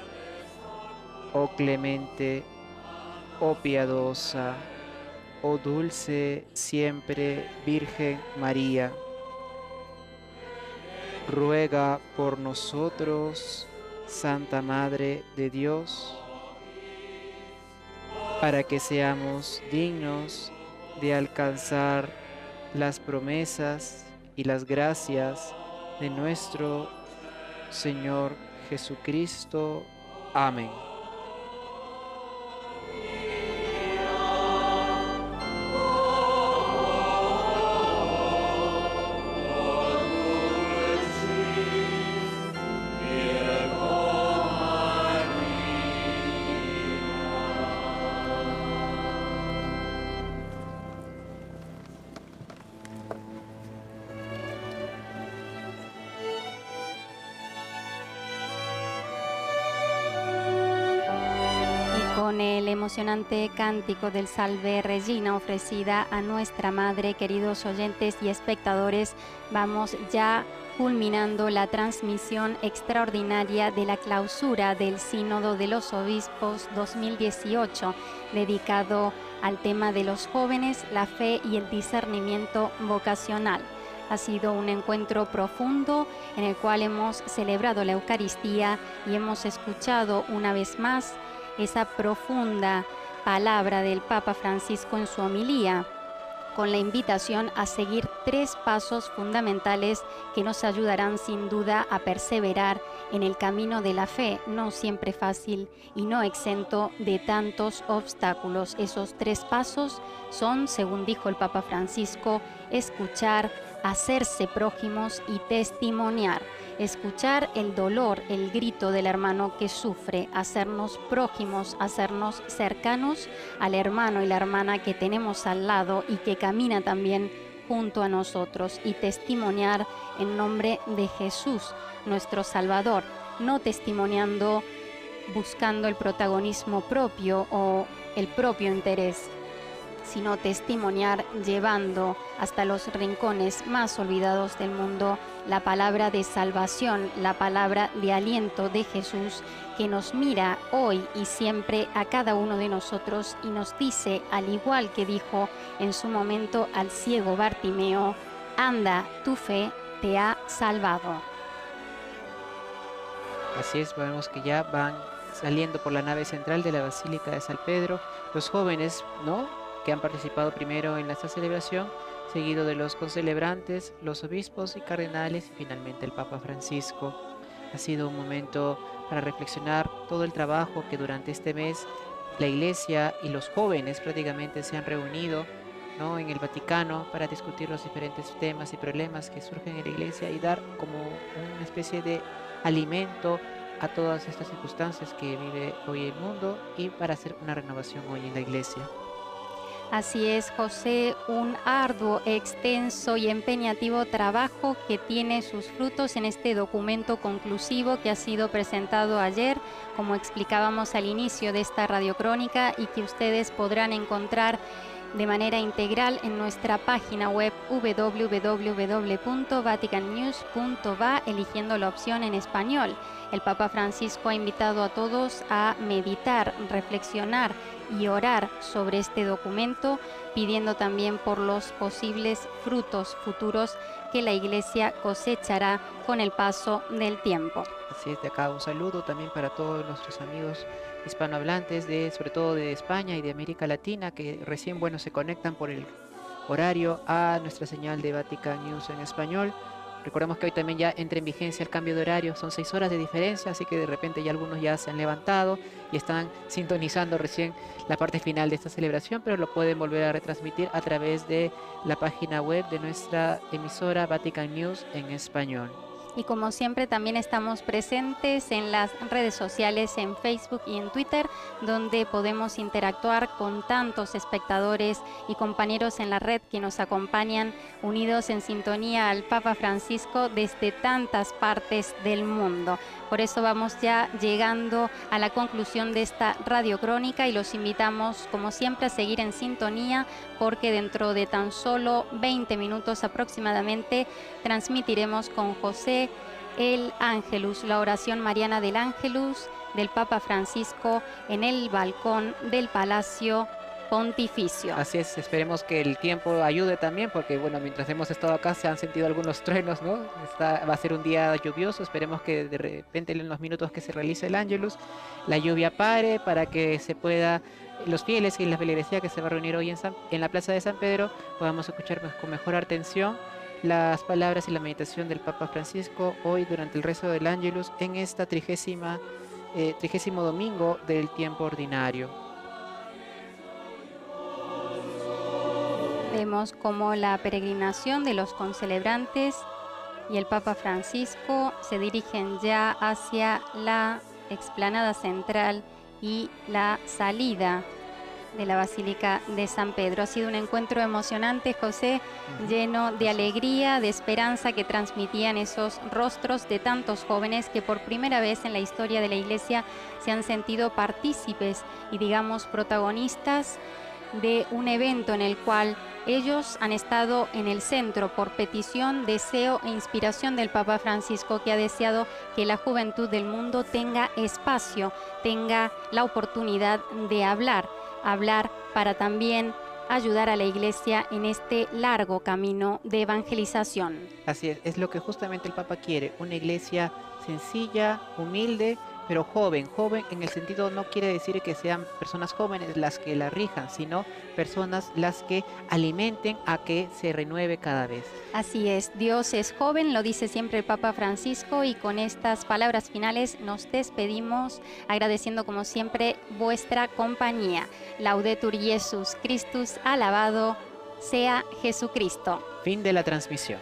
oh clemente, oh piadosa, oh dulce siempre Virgen María. Ruega por nosotros, Santa Madre de Dios, para que seamos dignos de alcanzar las promesas y las gracias de nuestro Señor Jesucristo. Amén.
Con el emocionante cántico del Salve Regina ofrecida a nuestra Madre, queridos oyentes y espectadores, vamos ya culminando la transmisión extraordinaria de la clausura del Sínodo de los Obispos 2018, dedicado al tema de los jóvenes, la fe y el discernimiento vocacional. Ha sido un encuentro profundo en el cual hemos celebrado la Eucaristía y hemos escuchado una vez más esa profunda palabra del Papa Francisco en su homilía, con la invitación a seguir 3 pasos fundamentales que nos ayudarán sin duda a perseverar en el camino de la fe, no siempre fácil y no exento de tantos obstáculos. Esos 3 pasos son, según dijo el Papa Francisco, escuchar, hacerse prójimos y testimoniar. Escuchar el dolor, el grito del hermano que sufre, hacernos prójimos, hacernos cercanos al hermano y la hermana que tenemos al lado y que camina también junto a nosotros, y testimoniar en nombre de Jesús, nuestro Salvador, no testimoniando buscando el protagonismo propio o el propio interés, sino testimoniar llevando hasta los rincones más olvidados del mundo la palabra de salvación, la palabra de aliento de Jesús, que nos mira hoy y siempre a cada uno de nosotros y nos dice, al igual que dijo en su momento al ciego Bartimeo: anda, tu fe te ha salvado.
Así es, vemos que ya van saliendo por la nave central de la Basílica de San Pedro los jóvenes, ¿no?, que han participado primero en esta celebración, seguido de los concelebrantes, los obispos y cardenales y finalmente el Papa Francisco. Ha sido un momento para reflexionar todo el trabajo que durante este mes la Iglesia y los jóvenes prácticamente se han reunido, ¿no?, en el Vaticano para discutir los diferentes temas y problemas que surgen en la Iglesia y dar como una especie de alimento a todas estas circunstancias que vive hoy el mundo y para hacer una renovación hoy en la Iglesia.
Así es, José, un arduo, extenso y empeñativo trabajo que tiene sus frutos en este documento conclusivo que ha sido presentado ayer, como explicábamos al inicio de esta radiocrónica, y que ustedes podrán encontrar de manera integral en nuestra página web www.vaticannews.va, eligiendo la opción en español. El Papa Francisco ha invitado a todos a meditar, reflexionar y orar sobre este documento, pidiendo también por los posibles frutos futuros que la Iglesia cosechará con el paso del tiempo.
Así es, de acá un saludo también para todos nuestros amigos hispanohablantes, sobre todo de España y de América Latina, que recién, bueno, se conectan por el horario a nuestra señal de Vatican News en español. Recordemos que hoy también ya entra en vigencia el cambio de horario, son 6 horas de diferencia, así que de repente ya algunos ya se han levantado y están sintonizando recién la parte final de esta celebración, pero lo pueden volver a retransmitir a través de la página web de nuestra emisora Vatican News en español.
Y como siempre también estamos presentes en las redes sociales, en Facebook y en Twitter, donde podemos interactuar con tantos espectadores y compañeros en la red que nos acompañan, unidos en sintonía al Papa Francisco desde tantas partes del mundo. Por eso vamos ya llegando a la conclusión de esta radiocrónica y los invitamos, como siempre, a seguir en sintonía, porque dentro de tan solo 20 minutos aproximadamente transmitiremos con José el Ángelus, la oración mariana del Ángelus del Papa Francisco en el balcón del Palacio Pontificio.
Así es, esperemos que el tiempo ayude también, porque bueno, mientras hemos estado acá se han sentido algunos truenos, ¿no? Va a ser un día lluvioso, esperemos que de repente en los minutos que se realice el Ángelus la lluvia pare para que se pueda, los fieles y la feligresía que se va a reunir hoy en la Plaza de San Pedro, podamos escuchar con mejor atención las palabras y la meditación del Papa Francisco hoy durante el rezo del Ángelus en esta 30º domingo del tiempo ordinario.
Vemos como la peregrinación de los concelebrantes y el Papa Francisco se dirigen ya hacia la explanada central y la salida de la Basílica de San Pedro. Ha sido un encuentro emocionante, José, lleno de alegría, de esperanza que transmitían esos rostros de tantos jóvenes que por primera vez en la historia de la Iglesia se han sentido partícipes y, digamos, protagonistas de un evento en el cual ellos han estado en el centro por petición, deseo e inspiración del Papa Francisco, que ha deseado que la juventud del mundo tenga espacio, tenga la oportunidad de hablar para también ayudar a la Iglesia en este largo camino de evangelización.
Así es lo que justamente el Papa quiere, una Iglesia sencilla, humilde, pero joven en el sentido no quiere decir que sean personas jóvenes las que la rijan, sino personas las que alimenten a que se renueve cada vez.
Así es, Dios es joven, lo dice siempre el Papa Francisco, y con estas palabras finales nos despedimos agradeciendo como siempre vuestra compañía. Laudetur Jesus Christus, alabado sea Jesucristo.
Fin de la transmisión.